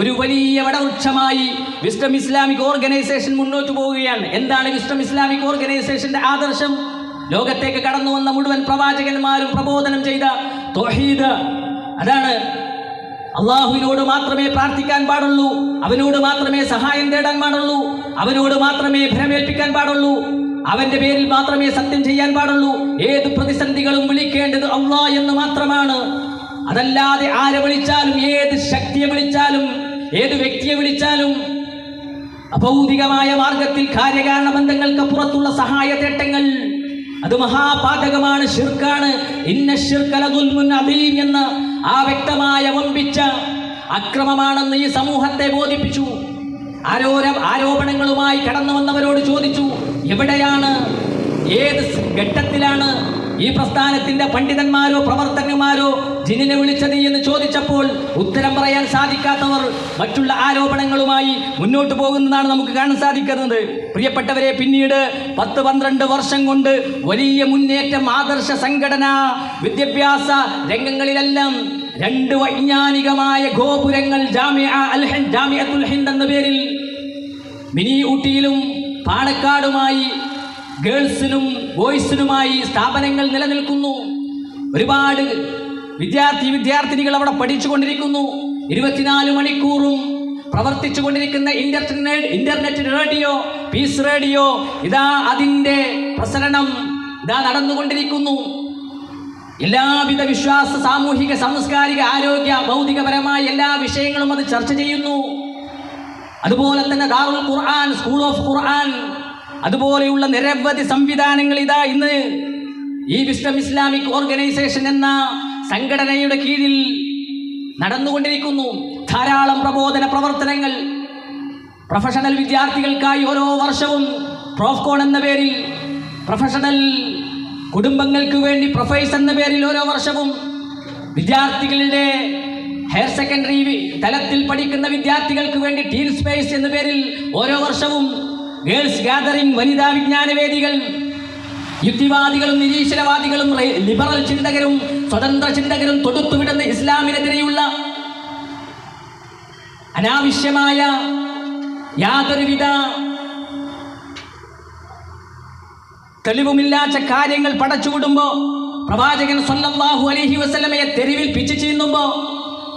ഒരു വലിയ വടവൃക്ഷമായി വിസ്ഡം ഇസ്ലാമിക് ഓർഗനൈസേഷൻ മുന്നോട്ട് പോവുകയാണ്. എന്താണ് വിസ്ഡം ഇസ്ലാമിക് ഓർഗനൈസേഷന്റെ ആദർശം? ലോകത്തേക്ക് കടന്നു വന്ന മുഴുവൻ പ്രവാചകന്മാരും പ്രബോധനം ചെയ്ത തൗഹീദ്. അതാണ് അള്ളാഹുവിനോട് മാത്രമേ പ്രാർത്ഥിക്കാൻ പാടുള്ളൂ, അവനോട് മാത്രമേ സഹായം തേടാൻ പാടുള്ളൂ, അവനോട് മാത്രമേ ഭരമേൽപ്പിക്കാൻ പാടുള്ളൂ, അവന്റെ പേരിൽ മാത്രമേ സത്യം ചെയ്യാൻ പാടുള്ളൂ. ഏത് പ്രതിസന്ധികളും വിളിക്കേണ്ടത് അള്ളാഹ് എന്ന് മാത്രമാണ്. അതല്ലാതെ ആരെ വിളിച്ചാലും, ഏത് ശക്തിയെ വിളിച്ചാലും, ഏത് വ്യക്തിയെ വിളിച്ചാലും അഭൗതികമായ മാർഗത്തിൽ കാര്യകാരണ ബന്ധങ്ങൾക്ക് പുറത്തുള്ള സഹായ തേട്ടങ്ങൾ, അത് മഹാപാതകമാണ്, ശിർക്കാണ്. ഇന്ന ശിർക ലദുൽമുൻ അദീം എന്ന ആ വ്യക്തമായ വമ്പിച്ച അക്രമമാണെന്ന് ഈ സമൂഹത്തെ ബോധിപ്പിച്ചു. ആരോപണങ്ങളുമായി കടന്നു വന്നവരോട് ചോദിച്ചു, എവിടെയാണ്, ഏത് ഘട്ടത്തിലാണ് ഈ പ്രസ്ഥാനത്തിന്റെ പണ്ഡിതന്മാരോ പ്രവർത്തകന്മാരോ ജിന്നിനെ വിളിച്ചത് എന്ന് ചോദിച്ചപ്പോൾ ഉത്തരം പറയാൻ സാധിക്കാത്തവർ മറ്റുള്ള ആരോപണങ്ങളുമായി മുന്നോട്ട് പോകുന്നതാണ് നമുക്ക് കാണാൻ സാധിക്കുന്നത്. പ്രിയപ്പെട്ടവരെ, പിന്നീട് 10-12 വർഷം കൊണ്ട് വലിയ മുന്നേറ്റം, ആദർശ സംഘടന, വിദ്യാഭ്യാസ രംഗങ്ങളിലെല്ലാം 2 വൈജ്ഞാനികമായ ഗോപുരങ്ങൾ ജാമിഅത്തുൽ ഹിന്ദ് എന്ന പേരിൽ മിനി ഊട്ടിയിലും പാണക്കാടുമായി ഗേൾസിനും ബോയ്സിനുമായി സ്ഥാപനങ്ങൾ നിലനിൽക്കുന്നു. ഒരുപാട് വിദ്യാർത്ഥിനികൾ അവിടെ പഠിച്ചുകൊണ്ടിരിക്കുന്നു. 24 മണിക്കൂറും പ്രവർത്തിച്ചു കൊണ്ടിരിക്കുന്ന ഇന്റർനെറ്റ് റേഡിയോ, പീസ് റേഡിയോ, ഇതാ അതിൻ്റെ പ്രസരണം ഇതാ നടന്നുകൊണ്ടിരിക്കുന്നു. എല്ലാവിധ വിശ്വാസ, സാമൂഹിക, സാംസ്കാരിക, ആരോഗ്യ, ഭൗതികപരമായ എല്ലാ വിഷയങ്ങളും അത് ചർച്ച ചെയ്യുന്നു. അതുപോലെ തന്നെ ദാറുൽ ഖുർആൻ, സ്കൂൾ ഓഫ് ഖുർആൻ, അതുപോലെയുള്ള നിരവധി സംവിധാനങ്ങൾ ഇതാ ഇന്ന് ഈ വിസ്ഡം ഇസ്ലാമിക് ഓർഗനൈസേഷൻ എന്ന സംഘടനയുടെ കീഴിൽ നടന്നുകൊണ്ടിരിക്കുന്നു. ധാരാളം പ്രബോധന പ്രവർത്തനങ്ങൾ പ്രൊഫഷണൽ വിദ്യാർത്ഥികൾക്കായി ഓരോ വർഷവും പ്രോഫ്കോൺ എന്ന പേരിൽ, പ്രൊഫഷണൽ കുടുംബങ്ങൾക്ക് വേണ്ടി പ്രൊഫൈസ് എന്ന പേരിൽ ഓരോ വർഷവും, വിദ്യാർത്ഥികളുടെ ഹയർ സെക്കൻഡറി തലത്തിൽ പഠിക്കുന്ന വിദ്യാർത്ഥികൾക്ക് വേണ്ടി ടീൻ സ്പേസ് എന്ന പേരിൽ ഓരോ വർഷവും ഗേൾസ് ഗാദറിംഗ്, വനിതാ വിജ്ഞാനവേദികൾ, യുക്തിവാദികളും നിരീശ്വരവാദികളും ലിബറൽ ചിന്തകരും സ്വതന്ത്ര ചിന്തകരും തൊടുത്തുവിടുന്ന ഇസ്ലാമിനെതിരെയുള്ള അനാവശ്യമായ യാതൊരുവിധ തെളിവുമില്ലാത്ത കാര്യങ്ങൾ പടച്ചുവിടുമ്പോൾ, പ്രവാചകൻ സ്വല്ലല്ലാഹു അലൈഹി വസല്ലമയെ തെരുവിൽ പിച്ച് ചെയ്യുമ്പോൾ,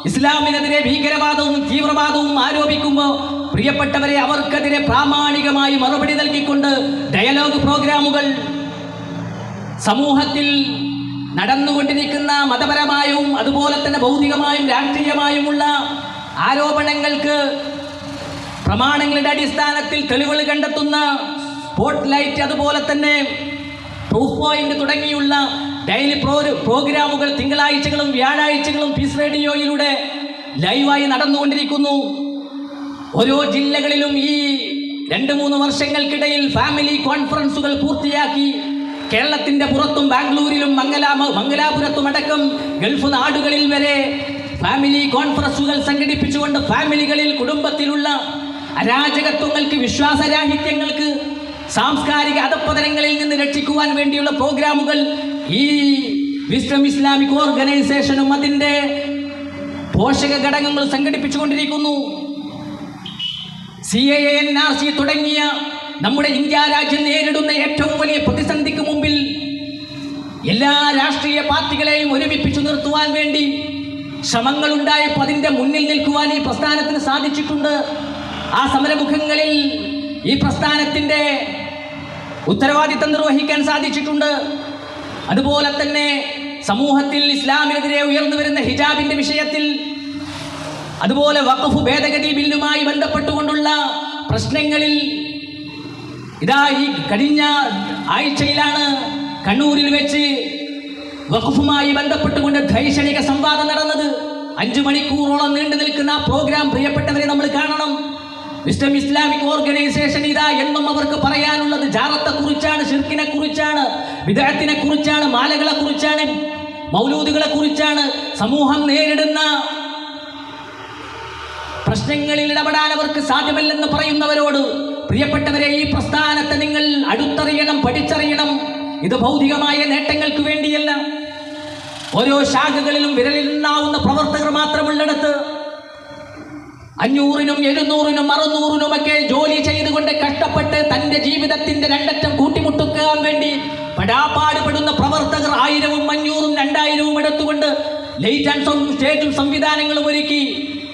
ഇസ്ലാമിനെതിരെ ഭീകരവാദവും തീവ്രവാദവും ആരോപിക്കുമ്പോൾ, പ്രിയപ്പെട്ടവരെ, അവർക്കെതിരെ പ്രാമാണികമായി മറുപടി നൽകിക്കൊണ്ട് ഡയലോഗ് പ്രോഗ്രാമുകൾ, സമൂഹത്തിൽ നടന്നുകൊണ്ടിരിക്കുന്ന മതപരമായും അതുപോലെ തന്നെ ഭൗതികമായും രാഷ്ട്രീയമായുമുള്ള ആരോപണങ്ങൾക്ക് പ്രമാണങ്ങളുടെ അടിസ്ഥാനത്തിൽ തെളിവുകൾ കണ്ടെത്തുന്ന സ്പോട്ട് ലൈറ്റ്, അതുപോലെ തന്നെ പ്രൂഫ് പോയിന്റ് തുടങ്ങിയുള്ള ഡെയിലി പ്രോഗ്രാമുകൾ തിങ്കളാഴ്ചകളും വ്യാഴാഴ്ചകളും പീസ് റേഡിയോയിലൂടെ ലൈവായി നടന്നുകൊണ്ടിരിക്കുന്നു. ഓരോ ജില്ലകളിലും ഈ 2-3 വർഷങ്ങൾക്കിടയിൽ ഫാമിലി കോൺഫറൻസുകൾ പൂർത്തിയാക്കി കേരളത്തിൻ്റെ പുറത്തും ബാംഗ്ലൂരിലും മംഗലാപുരത്തും അടക്കം ഗൾഫ് നാടുകളിൽ വരെ ഫാമിലി കോൺഫറൻസുകൾ സംഘടിപ്പിച്ചുകൊണ്ട് ഫാമിലികളിൽ, കുടുംബത്തിലുള്ള അരാജകത്വങ്ങൾക്ക്, വിശ്വാസരാഹിത്യങ്ങൾക്ക്, സാംസ്കാരിക അധപ്പതനങ്ങളിൽ നിന്ന് രക്ഷിക്കുവാൻ വേണ്ടിയുള്ള പ്രോഗ്രാമുകൾ ഈ വിസ്ഡം ഇസ്ലാമിക് ഓർഗനൈസേഷനും അതിൻ്റെ പോഷക ഘടകങ്ങൾ സംഘടിപ്പിച്ചുകൊണ്ടിരിക്കുന്നു. CAA, NRC തുടങ്ങിയ നമ്മുടെ ഇന്ത്യ രാജ്യം നേരിടുന്ന ഏറ്റവും വലിയ പ്രതിസന്ധിക്ക് മുമ്പിൽ എല്ലാ രാഷ്ട്രീയ പാർട്ടികളെയും ഒരുമിപ്പിച്ചു നിർത്തുവാൻ വേണ്ടി ശ്രമങ്ങൾ ഉണ്ടായപ്പോൾ അതിൻ്റെ മുന്നിൽ നിൽക്കുവാൻ ഈ പ്രസ്ഥാനത്തിന് സാധിച്ചിട്ടുണ്ട്. ആ സമരമുഖങ്ങളിൽ ഈ പ്രസ്ഥാനത്തിൻ്റെ ഉത്തരവാദിത്തം നിർവഹിക്കാൻ സാധിച്ചിട്ടുണ്ട്. അതുപോലെ തന്നെ സമൂഹത്തിൽ ഇസ്ലാമിനെതിരെ ഉയർന്നു വരുന്ന ഹിജാബിൻ്റെ വിഷയത്തിൽ, അതുപോലെ വഖഫ് ഭേദഗതി ബില്ലുമായി ബന്ധപ്പെട്ടുകൊണ്ടുള്ള പ്രശ്നങ്ങളിൽ ഇതാ ഈ കഴിഞ്ഞ ആഴ്ചയിലാണ് കണ്ണൂരിൽ വെച്ച് വഖഫുമായി ബന്ധപ്പെട്ടുകൊണ്ട് ധൈഷണിക സംവാദം നടന്നത്. 5 മണിക്കൂറോളം നീണ്ടു നിൽക്കുന്ന ആ പ്രോഗ്രാം പ്രിയപ്പെട്ടവരെ നമ്മൾ കാണണം. വിസ്ഡം ഇസ്ലാമിക് ഓർഗനൈസേഷൻ ഇതാ എന്നും അവർക്ക് പറയാനുള്ളത് ജാറത്തെ കുറിച്ചാണ്, ഷിർക്കിനെ കുറിച്ചാണ്, ബിദ്അത്തിനെ കുറിച്ചാണ്, മാലകളെ കുറിച്ചാണ്, മൗലൂദുകളെ കുറിച്ചാണ്. സമൂഹം നേരിടുന്ന പ്രശ്നങ്ങളിൽ ഇടപെടാൻ അവർക്ക് സാധ്യമല്ലെന്ന് പറയുന്നവരോട്, പ്രിയപ്പെട്ടവരെ, ഈ പ്രസ്ഥാനത്തെ നിങ്ങൾ അടുത്തറിയണം, പഠിച്ചറിയണം. ഇത് ഭൗതികമായ നേട്ടങ്ങൾക്ക് വേണ്ടിയല്ല. ഓരോ ശാഖകളിലും വിരലിലുണ്ടാവുന്ന പ്രവർത്തകർ മാത്രമുള്ളിടത്ത് 500-നും 700-നും 600-നും ഒക്കെ ജോലി ചെയ്തുകൊണ്ട് കഷ്ടപ്പെട്ട് തൻ്റെ ജീവിതത്തിൻ്റെ 2 അറ്റം കൂട്ടിമുട്ടുക്കാൻ വേണ്ടി പടാപാടുപെടുന്ന പ്രവർത്തകർ 1000-ഉം 500-ഉം 2000-ഉം എടുത്തുകൊണ്ട് ലൈറ്റ് ആൻഡ് സൗണ്ട് സ്റ്റേജും സംവിധാനങ്ങളും ഒരുക്കി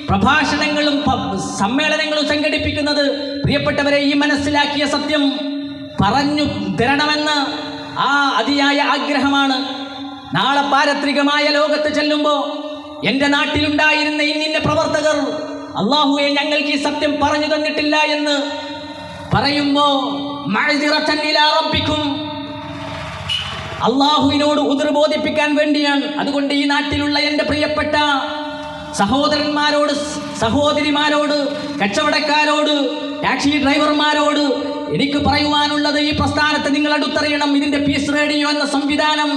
പ്രഭാഷണങ്ങളും സമ്മേളനങ്ങളും സംഘടിപ്പിക്കുന്നത്, പ്രിയപ്പെട്ടവരെ, ഈ മനസ്സിലാക്കിയ സത്യം പറഞ്ഞു തരണമെന്ന് ആ അതിയായ ആഗ്രഹമാണ്. നാളെ പാരത്രികമായ ലോകത്ത് ചെല്ലുമ്പോൾ എൻ്റെ നാട്ടിലുണ്ടായിരുന്ന ഇന്നിന്ന പ്രവർത്തകർ അല്ലാഹുവേ ഞങ്ങൾക്ക് ഈ സത്യം പറഞ്ഞു തന്നിട്ടില്ല എന്ന് പറയുമ്പോൾ മഅ്ദിറതൻ ഇലാ റബ്ബിക്കും, അല്ലാഹുവിനോട് ഉദ്ർ ബോധിപ്പിക്കാൻ വേണ്ടിയാണ്. അതുകൊണ്ട് ഈ നാട്ടിലുള്ള എൻ്റെ പ്രിയപ്പെട്ട സഹോദരന്മാരോട്, സഹോദരിമാരോട്, കച്ചവടക്കാരോട്, ടാക്സി ഡ്രൈവർമാരോട് എനിക്ക് പറയുവാനുള്ളത്, ഈ പ്രസ്ഥാനത്തെ നിങ്ങൾ അടുത്തറിയണം. ഇതിന്റെ പീസ് റേഡിയോ എന്ന സംവിധാനം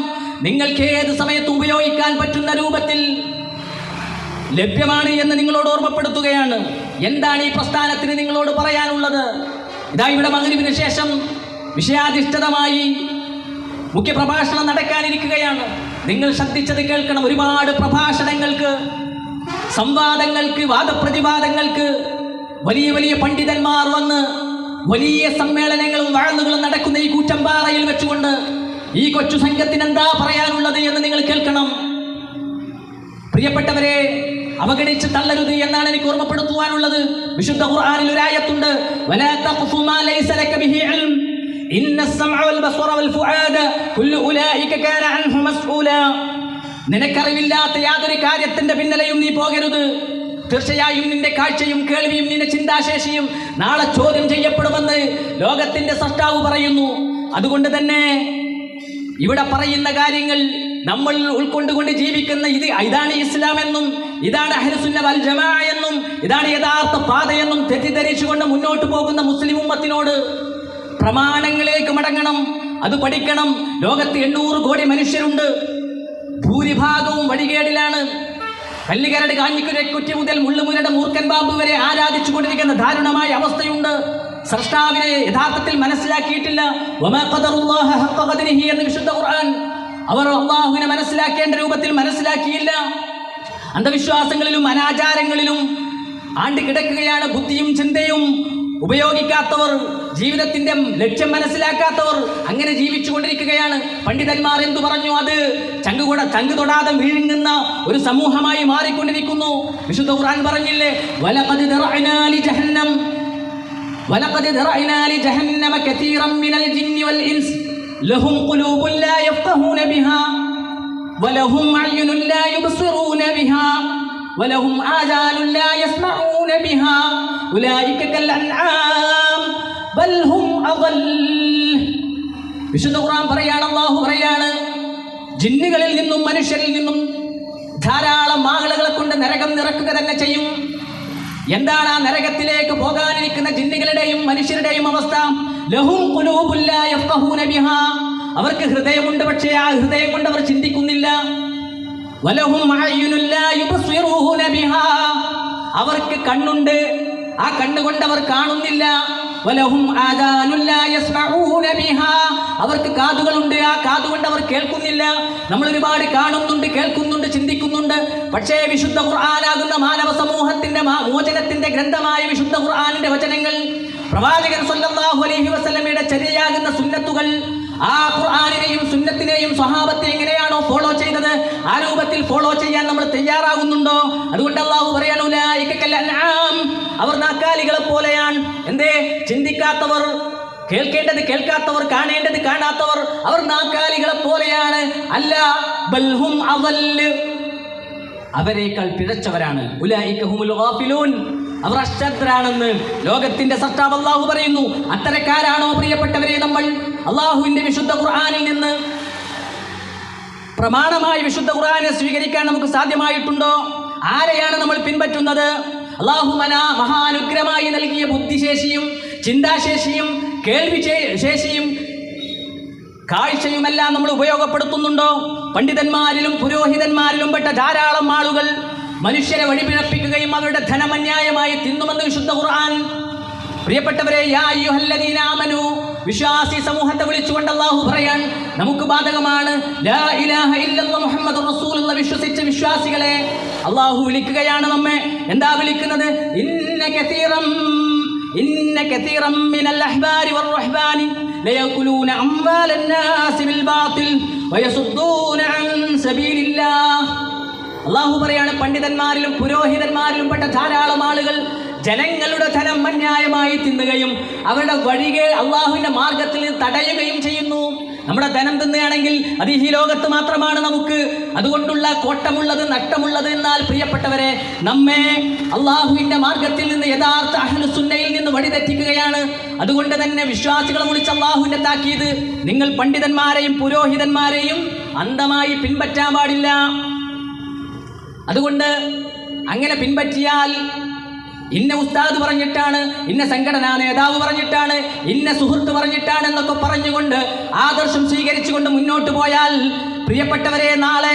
നിങ്ങൾക്ക് ഏത് സമയത്തും ഉപയോഗിക്കാൻ പറ്റുന്ന രൂപത്തിൽ ലഭ്യമാണ് എന്ന് നിങ്ങളോട് ഓർമ്മപ്പെടുത്തുകയാണ്. എന്താണ് ഈ പ്രസ്ഥാനത്തിന് നിങ്ങളോട് പറയാനുള്ളത്? ഇതാ ഇവിടെ മഗ്‌രിബിന് ശേഷം വിഷയാധിഷ്ഠിതമായി മുഖ്യ പ്രഭാഷണം നടക്കാനിരിക്കുകയാണ്. നിങ്ങൾ ശ്രദ്ധിച്ചത് കേൾക്കണം. ഒരുപാട് പ്രഭാഷണങ്ങൾക്ക്, സംവാദങ്ങൾക്ക്, വാദപ്രതിവാദങ്ങൾക്ക് വലിയ വലിയ പണ്ഡിതന്മാർ വന്ന് വലിയ സമ്മേളനങ്ങളും വാഴലുകളും നടക്കുന്ന ഈ കൂറ്റമ്പാറയിൽ വെച്ചുകൊണ്ട് ഈ കൊച്ചു സംഘത്തിന് എന്താ പറയാനുള്ളത് എന്ന് നിങ്ങൾ കേൾക്കണം. പ്രിയപ്പെട്ടവരെ, അവഗണിച്ച് തള്ളരുത് എന്നാണ് എനിക്ക് ഓർമ്മപ്പെടുത്തുവാനുള്ളത്. വിശുദ്ധ ഖുർആനിൽ ഒരു ആയത്തുണ്ട്, വലാ തഖ്ഫു മാ ലൈസ ലക ബിഹി ഇൽം ഇന്ന അസ്സമഅ വൽ ബസറ വൽ ഫുആദ കുല്ലു ഉലൈക കാന അൻഹു മസ്ഊല. നിനക്കറിവില്ലാത്ത യാതൊരു കാര്യത്തിന്റെ പിന്നലെയും നീ പോകരുത്. തീർച്ചയായും നിന്റെ കാഴ്ചയും കേൾവിയും നിന്റെ ചിന്താശേഷിയും നാളെ ചോദ്യം ചെയ്യപ്പെടുമെന്ന് ലോകത്തിന്റെ സൃഷ്ടാവ് പറയുന്നു. അതുകൊണ്ട് തന്നെ ഇവിടെ പറയുന്ന കാര്യങ്ങൾ നമ്മൾ ഉൾക്കൊണ്ടുകൊണ്ട് ജീവിക്കുന്ന ഇതാണ് ഇസ്ലാം എന്നും ഇതാണ് അഹ്ലുസുന്ന വൽ ജമാഅ എന്നും ഇതാണ് യഥാർത്ഥ പാതയെന്നും തെറ്റിദ്ധരിച്ചുകൊണ്ട് മുന്നോട്ട് പോകുന്ന മുസ്ലിം ഉമ്മത്തിനോട് പ്രമാണങ്ങളിലേക്ക് മടങ്ങണം, അത് പഠിക്കണം. ലോകത്ത് 800 കോടി മനുഷ്യരുണ്ട്. ഭൂരിഭാഗവും വഴികേടിലാണ്. കല്ലുകരട് കാഞ്ഞിക്കുറ്റി മുതൽ മുള്ളുമുരട് മൂർഖൻ ബാബു വരെ ആരാധിച്ചു കൊണ്ടിരിക്കുന്ന ദാരുണമായ അവസ്ഥയുണ്ട്. സ്രഷ്ടാവിനെ യഥാർത്ഥത്തിൽ മനസ്സിലാക്കിയിട്ടില്ല. വമാ ഖദറുല്ലാഹ ഹഖ്ഖ ഖദ്രിഹി എന്ന് വിശുദ്ധ ഖുർആൻ. അവർ അല്ലാഹുവിനെ മനസ്സിലാക്കേണ്ട രൂപത്തിൽ മനസ്സിലാക്കിയില്ല. അന്ധവിശ്വാസങ്ങളിലും അനാചാരങ്ങളിലും ആണ്ട് കിടക്കുകയാണ്. ബുദ്ധിയും ചിന്തയും ഉപയോഗിക്കാത്തവർ, ജീവിതത്തിന്റെ ലക്ഷ്യം മനസ്സിലാക്കാത്തവർ അങ്ങനെ ജീവിച്ചു കൊണ്ടിരിക്കുകയാണ്. പണ്ഡിതന്മാർ എന്തു പറഞ്ഞു? അത് ചങ്ക് തൊടാതെ വീഴുന്ന ഒരു സമൂഹമായി മാറിക്കൊണ്ടിരിക്കുന്നു. വിശുദ്ധ ഖുർആൻ പറഞ്ഞില്ലേ, വലഖദ് ദറഅനാ ലിജഹന്നമ കതീറൻ മിനൽ ജിന്നി വൽ ഇൻസ് ലഹും ഖുലൂബുൻ ലാ യഫ്ഖഹൂന ബിഹാ വലഹും അയ്യുനുൻ ലാ യുബ്സിറൂന ബിഹാ വലഹും ആദാനുൻ ലാ യസ്മഊന ബിഹാ ഉലൈക കൽ അൻആം ബൽ ഹും അദൽ. വിശുദ്ധ ഖുർആൻ പറയാണ്, അല്ലാഹു പറയാണ്, ജിന്നുകളിൽ നിന്നും മനുഷ്യരിൽ നിന്നും ധാരാളം ആളുകളെ കൊണ്ട് നരകം നിറക്കുക തന്നെ ചെയ്യും. എന്താണ് ആ നരകത്തിലേക്ക് പോകാനിരിക്കുന്ന ജിന്നുകളുടെയും മനുഷ്യരുടെയും അവസ്ഥ? ലഹും ഖുലൂബുൻ ലാ യഫ്ഖഹൂന ബിഹാ, അവർക്ക് ഹൃദയമുണ്ട്, പക്ഷേ ആ ഹൃദയം കൊണ്ട് അവർ ചിന്തിക്കുന്നില്ല. വലഹും അയ്യുനുൻ ലാ യുബ്സിറൂന ബിഹാ, അവർക്ക് കണ്ണുണ്ട്, ആ കണ്ണുകൊണ്ട് അവർ കാണുന്നില്ല. വലഹും ആദാനുൻ ലാ യസ്മഊന ബിഹാ, അവർക്ക് കാതുകളുണ്ട്, ആ കാതുകൊണ്ട് അവർ കേൾക്കുന്നില്ല. നമ്മൾ ഒരുപാട് കാണുന്നുണ്ട്, കേൾക്കുന്നുണ്ട്, ചിന്തിക്കുന്നുണ്ട്. പക്ഷേ വിശുദ്ധ ഖുർആനാകുന്ന മാനവ സമൂഹത്തിന്റെ മോചനത്തിന്റെ ഗ്രന്ഥമായ വിശുദ്ധ ഖുർആനിന്റെ വചനങ്ങൾ, പ്രവാചകൻ സല്ലല്ലാഹു അലൈഹി വസല്ലമയുടെ ചര്യയാകുന്ന സുന്നത്തുകൾ, ആ ഖുർആനിനെയും സുന്നത്തിനെയും സ്വഹാബത്തെ എങ്ങനെയാണോ ഫോളോ ചെയ്തത് ആ രൂപത്തിൽ ഫോളോ ചെയ്യാൻ നമ്മൾ തയ്യാറാകുന്നുണ്ടോ? അതുകൊണ്ട് അല്ലാഹു പറയാണ്, ഉലൈക കൽ അൻആം, അവർ നാക്കാലികളെ പോലെയാണ്. എന്തേ? ചിന്തിക്കാത്തവർ, കേൾക്കേണ്ടത് കേൾക്കാത്തവർ, കാണേണ്ടത് കാണാത്തവർ, അവർ നാക്കാലികളെ പോലെയാണ്. അല്ല, ബൽ ഹും അദൽ, അവരേക്കാൾ പിഴച്ചവരാണ്. ഉലൈക ഹുമുൽ ഗാഫിലൂൻ, അവർ അശ്രദ്ധരാണെന്ന് ലോകത്തിന്റെ സൃഷ്ടാവ് അല്ലാഹു പറയുന്നു. അത്തരക്കാരാണോ പ്രിയപ്പെട്ടവരെ നമ്മൾ? അല്ലാഹുവിന്റെ വിശുദ്ധ ഖുർആനിൽ നിന്ന് പ്രമാണമായി വിശുദ്ധ ഖുർആനെ സ്വീകരിക്കാൻ നമുക്ക് സാധ്യമായിട്ടുണ്ടോ? ആരെയാണ് നമ്മൾ പിൻപറ്റുന്നത്? അല്ലാഹു മഹാനുഗ്രഹമായി നൽകിയ ബുദ്ധിശേഷിയും ചിന്താശേഷിയും കേൾവി ശേഷിയും കാഴ്ചയുമെല്ലാം നമ്മൾ ഉപയോഗപ്പെടുത്തുന്നുണ്ടോ? പണ്ഡിതന്മാരിലും പുരോഹിതന്മാരിലും പെട്ട ധാരാളം ആളുകൾ മനുഷ്യരെ വഴിപിഴപ്പിക്കുകയും അവരുടെ ധനമന്യായമായി തിന്നുമെന്ന് വിശുദ്ധ ഖുർആൻ. പ്രിയപ്പെട്ടവരെ, യാ അയ്യുഹല്ലദീന ആമനൂ, വിശ്വാസി സമൂഹത്തെ വിളിച്ചുകൊണ്ട് അല്ലാഹു പറയാൻ നമുക്ക് ബാധകമാണ്. ലാ ഇലാഹ ഇല്ലല്ലാഹ് മുഹമ്മദുർ റസൂലുള്ളാഹ്, വിശ്വസിച്ച വിശ്വാസികളെ അല്ലാഹു വിളിക്കുകയാണ് നമ്മെ. എന്താ വിളിക്കുന്നത്? ഇന്ന കതീറം മിനൽ അഹ്ബാരി വർ-റഹ്ബാനി ലയകുലൂന അംവാലൻ നാസി ബിൽ ബാത്തിൽ വയസുദ്ദൂന അൻ സബീലില്ലാഹ്. അല്ലാഹു പറയാണ്, പണ്ഡിതന്മാരിലും പുരോഹിതന്മാരിലും പെട്ട ധാരാളം ആളുകൾ ജനങ്ങളുടെ ധനം അന്യായമായി തിന്നുകയും അവരുടെ വഴികെ അള്ളാഹുവിന്റെ മാർഗത്തിൽ തടയുകയും ചെയ്യുന്നു. നമ്മുടെ ധനം തിന്നുകയാണെങ്കിൽ അത് ഈ ലോകത്ത് മാത്രമാണ് നമുക്ക് അതുകൊണ്ടുള്ള കോട്ടമുള്ളത്, നഷ്ടമുള്ളത്. എന്നാൽ പ്രിയപ്പെട്ടവരെ, നമ്മെ അള്ളാഹുവിന്റെ മാർഗത്തിൽ നിന്ന്, യഥാർത്ഥ അഹ്ലുസുന്നയിൽ നിന്ന് വഴിതെറ്റിക്കുകയാണ്. അതുകൊണ്ട് തന്നെ വിശ്വാസികളെ വിളിച്ച് അള്ളാഹുവിന്റെ താക്കീത്, നിങ്ങൾ പണ്ഡിതന്മാരെയും പുരോഹിതന്മാരെയും അന്ധമായി പിൻപറ്റാൻ പാടില്ല. അതുകൊണ്ട് അങ്ങനെ പിൻപറ്റിയാൽ ഇന്ന ഉസ്താദ് പറഞ്ഞിട്ടാണ്, ഇന്ന സംഘടനാ നേതാവ് പറഞ്ഞിട്ടാണ്, ഇന്ന സുഹൃത്ത് പറഞ്ഞിട്ടാണ് എന്നൊക്കെ പറഞ്ഞുകൊണ്ട് ആദർശം സ്വീകരിച്ചുകൊണ്ട് മുന്നോട്ട് പോയാൽ പ്രിയപ്പെട്ടവരെ, നാളെ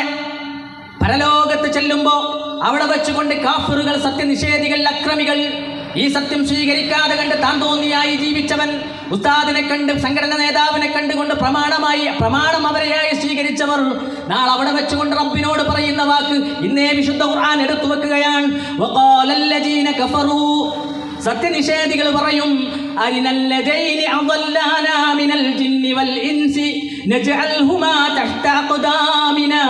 പരലോകത്ത് ചെല്ലുമ്പോൾ അവിടെ വെച്ചുകൊണ്ട് കാഫിറുകൾ, സത്യനിഷേധികൾ, അക്രമികൾ, ഈ സത്യം സ്വീകരിക്കാതെ കണ്ട് താൻ തോന്നിയായി ജീവിച്ചവൻ, ഉസ്താദിനെ കണ്ട് സംഘടന നേതാവിനെ കണ്ടുകൊണ്ട് പ്രമാണം അവരെയായി സ്വീകരിച്ചവർ, നാളെ അവിടെ വെച്ചുകൊണ്ട് റബ്ബിനോട് പറയുന്ന വാക്ക് ഇന്നേ വിശുദ്ധ ഖുർആൻ എടുത്തു വെക്കുകയാണ്. വഖാലല്ലദീന കഫറൂ, സത്യനിഷേധികൾ പറയും, അരിനല്ലദൈനി അദല്ലാനാ മിനൽ ജിന്നി വൽ ഇൻസി നജഅൽഹുമാ തഹ്ത അഖ്ദാമിനാ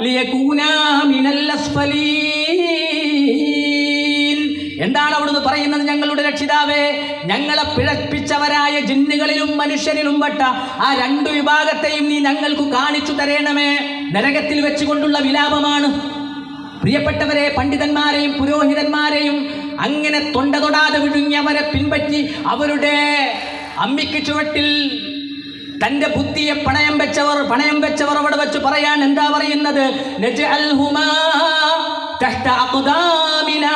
ലിയകൂനാ മിനൽ അസ്ഫലീൻ. എന്താണ് അവിടുന്ന് പറയുന്നത്? ഞങ്ങളുടെ രക്ഷിതാവേ, ഞങ്ങളെ പിഴപ്പിച്ചവരായ ജിന്നുകളിലും മനുഷ്യരിലും പെട്ട ആ രണ്ടു വിഭാഗത്തെയും നീ ഞങ്ങൾക്ക് കാണിച്ചു തരേണമേ. നരകത്തിൽ വെച്ചുകൊണ്ടുള്ള വിലാപമാണ്. പ്രിയപ്പെട്ടവരെ, പണ്ഡിതന്മാരെയും പുരോഹിതന്മാരെയും അങ്ങനെ തൊണ്ട തൊടാതെ വിഴുങ്ങി അവരെ പിൻപറ്റി അവരുടെ അമ്മിക്ക് ചുവട്ടിൽ തന്റെ ബുദ്ധിയെ പണയം വെച്ചവർ അവിടെ വെച്ച് പറയാൻ എന്താ പറയുന്നത്? നജഅൽഹുമാ തഹ്ത അഖ്ദാമിനാ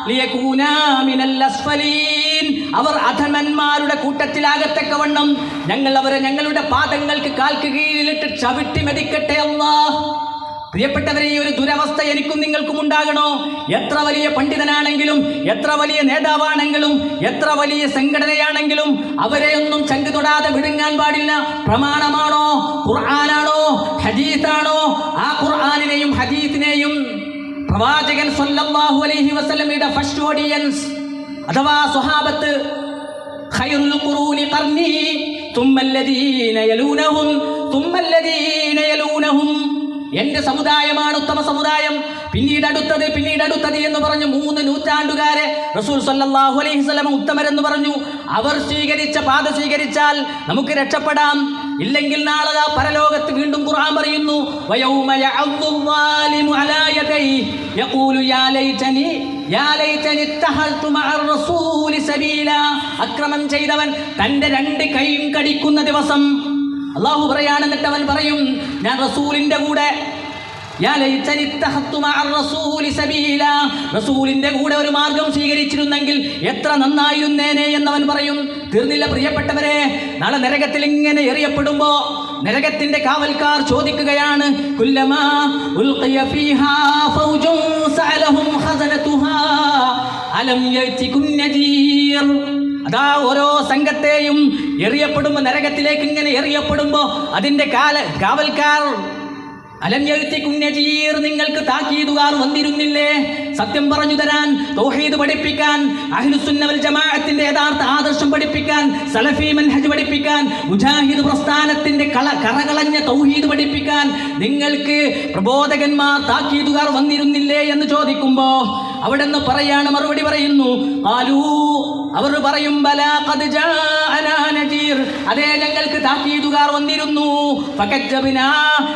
ലിയകൂനാ മിനൽ അസ്ഫലീൻ. അവർ അധമന്മാരുടെ കൂട്ടത്തിലാകത്തക്കവണ്ണം ഞങ്ങൾ അവരെ ഞങ്ങളുടെ പാദങ്ങൾക്ക് കാൽക്ക് കീഴിലിട്ട് ചവിട്ടി മെതിക്കട്ടെ അല്ലാഹ്. പ്രിയപ്പെട്ടവരെ, ഈ ഒരു ദുരവസ്ഥ എനിക്കും നിങ്ങൾക്കും ഉണ്ടാകണോ? എത്ര വലിയ പണ്ഡിതനാണെങ്കിലും, എത്ര വലിയ നേതാവാണെങ്കിലും, എത്ര വലിയ സംഘടനയാണെങ്കിലും അവരെയൊന്നും ചങ്ക് തൊടാതെ വിഴുങ്ങാൻ പാടില്ല. പ്രമാണമാണോ, ഖുർആനാണോ, ഹദീസാണോ? ആ ഖുർആനിനെയും ഹദീസിനെയും പ്രവാചകൻ സല്ലല്ലാഹു അലൈഹി വസല്ലമയുടെ ഫസ്റ്റ് ഓഡിയൻസ് അഥവാ സ്വഹാബത്ത്, ഖൈറുൽ ഖുറൂനി ഖർനി തുമ്മല്ലദീന യലൂനഹും തുമ്മല്ലദീന യലൂനഹും, എന്റെ സമുദായമാണ് ഉത്തമ സമുദായം, പിന്നീട് അടുത്തത് എന്ന് പറഞ്ഞു 3 നൂറ്റാണ്ടുകാരെ റസൂൽ സല്ലല്ലാഹു അലൈഹി വസല്ലം ഉത്തമരെന്ന് പറഞ്ഞു. അവർ സ്വീകരിച്ച പാത സ്വീകരിച്ചാൽ നമുക്ക് രക്ഷപ്പെടാം. ഇല്ലെങ്കിൽ നാളെ പരലോകത്ത് വീണ്ടും ഖുർആൻ പറയുന്നു, വയൗമ യഅദ്ദു ളാലിമു അലാ യദൈഹി യഖൂലു യാ ലൈതനി ഇത്തഖൽതു മഅർ റസൂലി സബീലാ. അക്രമം ചെയ്തവൻ തന്റെ 2 കൈയും കടിക്കുന്ന ദിവസം അല്ലാഹു പറയാണ്. എന്നിട്ട് അവൻ പറയും, ഞാൻ റസൂലിന്റെ കൂടെ റസൂലിന്റെ കൂടെ ഒരു മാർഗം സ്വീകരിച്ചിരുന്നെങ്കിൽ എത്ര നന്നായിരുന്നേനെ എന്നവൻ പറയും. തീർന്നില്ല പ്രിയപ്പെട്ടവരെ, നാളെ നരകത്തിൽ ഇങ്ങനെ എറിയപ്പെടുമ്പോ നരകത്തിന്റെ കാവൽക്കാർ ചോദിക്കുകയാണ്, കുല്ലമാ ഉൽഖിയ ഫീഹാ ഫൗജുൻ സഅലഹും ഖസനതുഹാ അലം യഅതികും നദീർ. അതാ ഓരോ സംഘത്തെയും എറിയപ്പെടുമ്പോ, നരകത്തിലേക്ക് ഇങ്ങനെ എറിയപ്പെടുമ്പോ അതിന്റെ കാവൽക്കാർ, അലം യഅതികും നദീർ, നിങ്ങൾക്ക് താക്കീതുകാർ വന്നിരുന്നില്ലേ? സത്യം പറഞ്ഞു തരാൻ, തൗഹീദ് പഠിപ്പിക്കാൻ, അഹ്ലുസുന്ന വൽ ജമാഅത്തിന്റെ യഥാർത്ഥ ആദർശം പഠിപ്പിക്കാൻ, സലഫി മൻഹജ് പഠിപ്പിക്കാൻ, മുജാഹിദ് പ്രസ്ഥാനത്തിന്റെ കറകളഞ്ഞ തൗഹീദ് പഠിപ്പിക്കാൻ നിങ്ങൾക്ക് പ്രബോധകന്മാർ, താക്കീതുകാർ വന്നിരുന്നില്ലേ എന്ന് ചോദിക്കുമ്പോ അവിടെ നിന്ന് പറയാണ്, മറുപടി പറയുന്നു, അവർ പറയും, ബലാ ഖദ് ജാഅനാ നദീർ, അതേ ഞങ്ങൾക്ക് താക്കീതുകാർ വന്നിരുന്നു. ഫകജ്ജബ്നാ,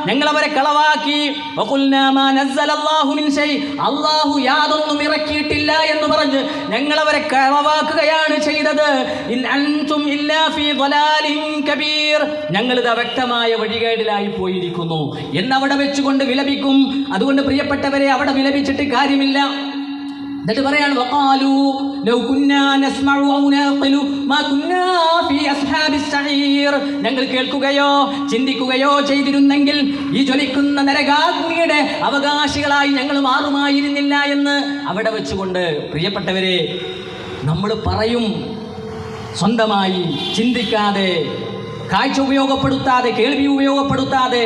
ഞങ്ങൾ അവരെ കളവാക്കി. വഖുൽനാ മാ നസ്സലല്ലാഹു മിൻ ഷൈ, അല്ലാഹു യാതൊന്നും ഇറക്കിയിട്ടില്ല എന്ന് പറഞ്ഞ് ഞങ്ങൾ അവരെ കളവാക്കുകയാണ് ചെയ്തത്. ഇൻ അൻതും ഇല്ലാ ഫീ ളലാലിൻ കബീർ, ഞങ്ങളിത് വ്യക്തമായ വഴികേടിലായി പോയിരിക്കുന്നു എന്നവിടെ വെച്ചുകൊണ്ട് വിലപിക്കും. അതുകൊണ്ട് പ്രിയപ്പെട്ടവരെ, അവിടെ വിലപിച്ചിട്ട് കാര്യമില്ല. എന്നിട്ട് പറയാണ്, വഖാലു ലൗ കുന്നാ നസ്മഉ ഔ നഖിലു മാ കുന്നാ ഫീ അസ്ഹാബിസ് സഈർ, ഞങ്ങൾ കേൾക്കുകയോ ചിന്തിക്കുകയോ ചെയ്തിരുന്നെങ്കിൽ ഈ ജ്വലിക്കുന്ന നരകാഗ്നിയുടെ അവകാശികളായി ഞങ്ങൾ മാറുമായിരുന്നില്ല എന്ന് അവിടെ വെച്ചുകൊണ്ട് പ്രിയപ്പെട്ടവരെ നമ്മൾ പറയും. സ്വന്തമായി ചിന്തിക്കാതെ, കാഴ്ച ഉപയോഗപ്പെടുത്താതെ, കേൾവി ഉപയോഗപ്പെടുത്താതെ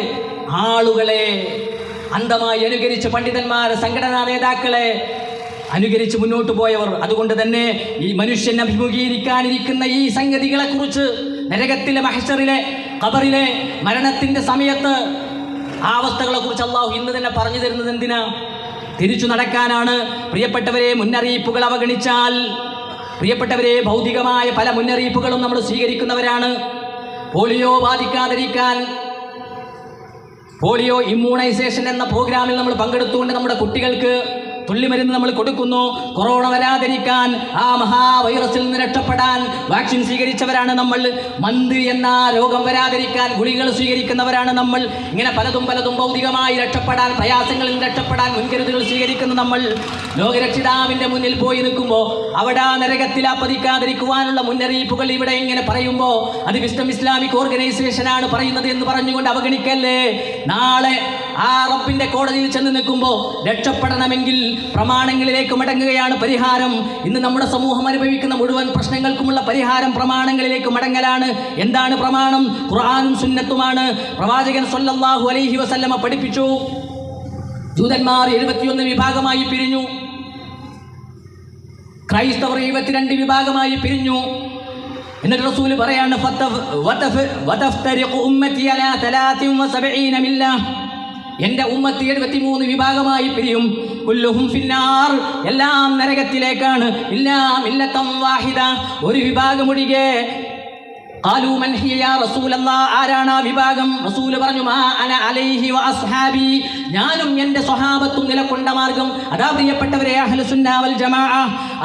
ആളുകളെ അന്ധമായി അനുകരിച്ച് പണ്ഡിതന്മാരെ, സംഘടനാ നേതാക്കളെ അനുകരിച്ച് മുന്നോട്ട് പോയവർ. അതുകൊണ്ട് തന്നെ ഈ മനുഷ്യൻ അഭിമുഖീകരിക്കാനിരിക്കുന്ന ഈ സംഗതികളെ കുറിച്ച്, നരകത്തിലെ, മഹ്ശറിലെ, ഖബറിലെ മരണത്തിന്റെ സമയത്ത് ആ അവസ്ഥകളെ കുറിച്ച് അല്ലാഹു ഇന്ന് തന്നെ പറഞ്ഞു തരുന്നത് എന്തിനാ? തിരിച്ചു നടക്കാനാണ്. പ്രിയപ്പെട്ടവരെ, മുന്നറിയിപ്പുകൾ അവഗണിച്ചാൽ, പ്രിയപ്പെട്ടവരെ, ഭൗതികമായ പല മുന്നറിയിപ്പുകളും നമ്മൾ സ്വീകരിക്കുന്നവരാണ്. പോളിയോ ബാധിക്കാതിരിക്കാൻ പോളിയോ ഇമ്മ്യൂണൈസേഷൻ എന്ന പ്രോഗ്രാമിൽ നമ്മൾ പങ്കെടുത്തുകൊണ്ട് നമ്മുടെ കുട്ടികൾക്ക് തുള്ളിമരുന്ന് നമ്മൾ കൊടുക്കുന്നു. കൊറോണ വരാതിരിക്കാൻ, ആ മഹാവൈറസിൽ നിന്ന് രക്ഷപ്പെടാൻ വാക്സിൻ സ്വീകരിച്ചവരാണ് നമ്മൾ. മന്ത് എന്ന രോഗം വരാതിരിക്കാൻ ഗുളികൾ സ്വീകരിക്കുന്നവരാണ് നമ്മൾ. ഇങ്ങനെ പലതും ഭൗതികമായി രക്ഷപ്പെടാൻ, പ്രയാസങ്ങളിൽ രക്ഷപ്പെടാൻ മുൻകരുതലുകൾ സ്വീകരിക്കുന്ന നമ്മൾ. ലോകരക്ഷിതാവിന്റെ മുന്നിൽ പോയി നിൽക്കുമ്പോൾ അവിടെ നരകത്തിൽ പതിക്കാതിരിക്കുവാനുള്ള മുന്നറിയിപ്പുകൾ ഇവിടെ ഇങ്ങനെ പറയുമ്പോൾ അത് വിസ്ഡം ഇസ്ലാമിക് ഓർഗനൈസേഷനാണ് പറയുന്നത് എന്ന് പറഞ്ഞുകൊണ്ട് അവഗണിക്കല്ലേ. നാളെ ആ റബ്ബിന്റെ കോടതിയിൽ ചെന്ന് നിൽക്കുമ്പോൾ രക്ഷപ്പെടണമെങ്കിൽ പ്രമാണങ്ങളിലേക്ക് മടങ്ങുകയാണ് പരിഹാരം. ഇന്ന് നമ്മുടെ സമൂഹം അനുഭവിക്കുന്ന മുഴുവൻ പ്രശ്നങ്ങൾക്കുമുള്ള പരിഹാരം പ്രമാണങ്ങളിലേക്ക് മടങ്ങലാണ്. എന്താണ് പ്രമാണം? ഖുർആനും സുന്നത്തുമാണ്. പ്രവാചകൻ സ്വല്ലല്ലാഹു അലൈഹി വസല്ലമ പഠിപ്പിച്ചു. ജൂതന്മാർ 71 വിഭാഗമായി പിരിഞ്ഞു, ക്രൈസ്തവർ 72 വിഭാഗമായി പിരിഞ്ഞു. എന്നിട്ട് റസൂൽ പറയാണ്, എന്റെ ഉമ്മത്ത് 73 വിഭാഗമായി പിരിയും. കുല്ലുഹും ഫിന്നാർ, എല്ലാം നരകത്തിലേക്കാണ്. ഇല്ലാ മില്ലത്തൻ വാഹിദ, ഒരു വിഭാഗം ഒഴികെ. ഖാലൂ മൻ ഹിയ യാ റസൂലല്ലാഹ്, ആരാണ് ആ വിഭാഗം? റസൂൽ പറഞ്ഞു, മാ അന അലൈഹി വ അസ്ഹാബി, ഞാനും എൻ്റെ സ്വഹാബത്തും നിലകൊണ്ട മാർഗം. അതാ പ്രിയപ്പെട്ടവരെ, അഹ്ലുസുന്ന വൽ ജമാഅ,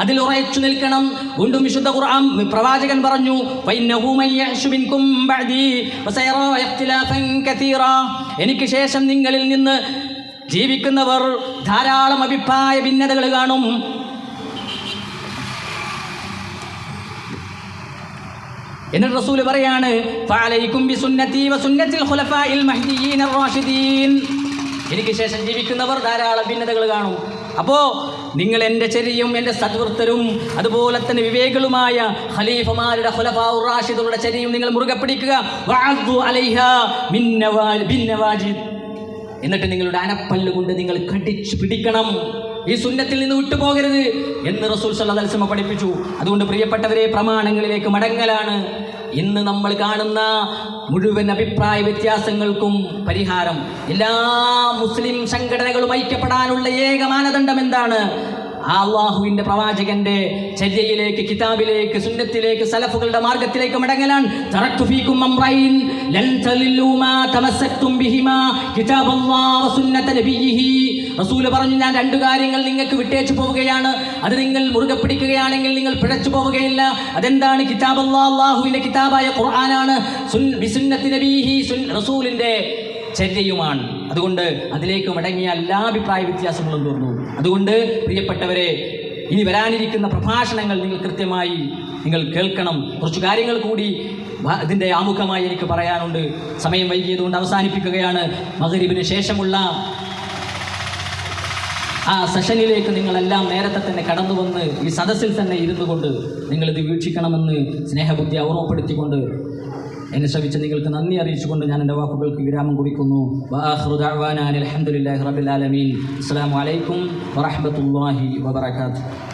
അതിൽ ഉറച്ചു നിൽക്കണം. വീണ്ടും വിശുദ്ധ ഖുർആൻ പ്രവാചകൻ പറഞ്ഞു, ഫഇന്നഹു മൻ യഅ്ശു മിൻകും ബഅദി ഫസയറാ ഇഖ്തിലാഫൻ കതീറാ, എനിക്ക് ശേഷം നിങ്ങളിൽ നിന്ന് ജീവിക്കുന്നവർ ധാരാളം അഭിപ്രായ ഭിന്നതകൾ കാണും. എന്നിട്ട് റസൂൽ പറയാണ്, ഫഅലൈക്കും ബിസുന്നതി വസുന്നതിൽ ഖുലഫാഇൽ മഹ്ദിയീൻ അർ-റാഷിദീൻ, എനിക്ക് ശേഷം ജീവിക്കുന്നവർ ധാരാളം ഭിന്നതകൾ കാണും. അപ്പോൾ നിങ്ങൾ എൻ്റെ ചര്യയും എൻ്റെ സദ്വൃത്തരും അതുപോലെ തന്നെ വിവേകളുമായ ഖലീഫമാരുടെ ഖുലഫാഉർ റാഷിദുകളുടെ ചര്യയും നിങ്ങൾ മുറുകെ പിടിക്കുക. വഅദ്ദു അലൈഹാ ബിന്നവാജിദ്, എന്നിട്ട് നിങ്ങളുടെ അനപ്പല്ല് കൊണ്ട് നിങ്ങൾ കടിച്ചു പിടിക്കണം. ഈ സുന്നത്തിൽ നിന്ന് വിട്ടുപോകരുത് എന്ന് റസൂൽ സല്ലല്ലാഹു അലൈഹി വസല്ലം പഠിപ്പിച്ചു. അതുകൊണ്ട് പ്രിയപ്പെട്ടവരെ, പ്രമാണങ്ങളിലേക്ക് മടങ്ങലാണ് ഇന്ന് നമ്മൾ കാണുന്ന മുഴുവൻ അഭിപ്രായ വ്യത്യാസങ്ങൾക്കും പരിഹാരം. എല്ലാ മുസ്ലിം സംഘടനകളും ഐക്യപ്പെടാനുള്ള ഏക മാനദണ്ഡം എന്താണ്? അള്ളാഹുവിൻ്റെ പ്രവാചകന്റെ ചര്യയിലേക്ക്, കിതാബിലേക്ക്, സുന്നത്തിലേക്ക്, സലഫുകളുടെ മാർഗത്തിലേക്ക് മടങ്ങലാണ്. തറക്തു ഫീകും അംറൈൻ ലൻ തളില്ലൂ മാ തമസ്സക്തും ബിഹിമാ കിതാബല്ലാഹി വസുന്നത നബിയിഹി. റസൂൽ പറഞ്ഞു, ഞാൻ 2 കാര്യങ്ങൾ നിങ്ങൾക്ക് വിട്ടേച്ചു പോവുകയാണ്. അത് നിങ്ങൾ മുറുകെ പിടിക്കുകയാണെങ്കിൽ നിങ്ങൾ പിഴച്ചു പോവുകയില്ല. അതെന്താണ്? കിതാബല്ലാഹ്, അള്ളാഹുവിൻ്റെ കിതാബായ ഖുർആനാണ്. ബിസുന്നതി നബിയിഹി, റസൂലിൻ്റെ ചര്യയുമാണ്. അതുകൊണ്ട് അതിലേക്ക് മടങ്ങിയ എല്ലാ അഭിപ്രായ വ്യത്യാസങ്ങളും തീർന്നു. അതുകൊണ്ട് പ്രിയപ്പെട്ടവരെ, ഇനി വരാനിരിക്കുന്ന പ്രഭാഷണങ്ങൾ നിങ്ങൾ കൃത്യമായി നിങ്ങൾ കേൾക്കണം. കുറച്ച് കാര്യങ്ങൾ കൂടി ഇതിൻ്റെ ആമുഖമായി എനിക്ക് പറയാനുണ്ട്. സമയം വൈകിയതുകൊണ്ട് അവസാനിപ്പിക്കുകയാണ്. മഗ്രിബിന് ശേഷമുള്ള ആ സെഷനിലേക്ക് നിങ്ങളെല്ലാം നേരത്തെ തന്നെ കടന്നു വന്ന് ഈ സദസ്സിൽ തന്നെ ഇരുന്നു കൊണ്ട് നിങ്ങളിത് വീക്ഷിക്കണമെന്ന് സ്നേഹബുദ്ധി ഓർമ്മപ്പെടുത്തിക്കൊണ്ട് എന്നെ ശ്രമിച്ച നിങ്ങൾക്ക് നന്ദി അറിയിച്ചുകൊണ്ട് ഞാൻ എൻ്റെ വാക്കുകൾക്ക് വിരാമം കുറിക്കുന്നു. വആഖിറു ദഅ്വാനാ അൽഹംദുലില്ലാഹി റബ്ബിൽ ആലമീൻ. അസ്സലാമു അലൈക്കും വറഹ്മത്തുള്ളാഹി വബറകാതുഹു.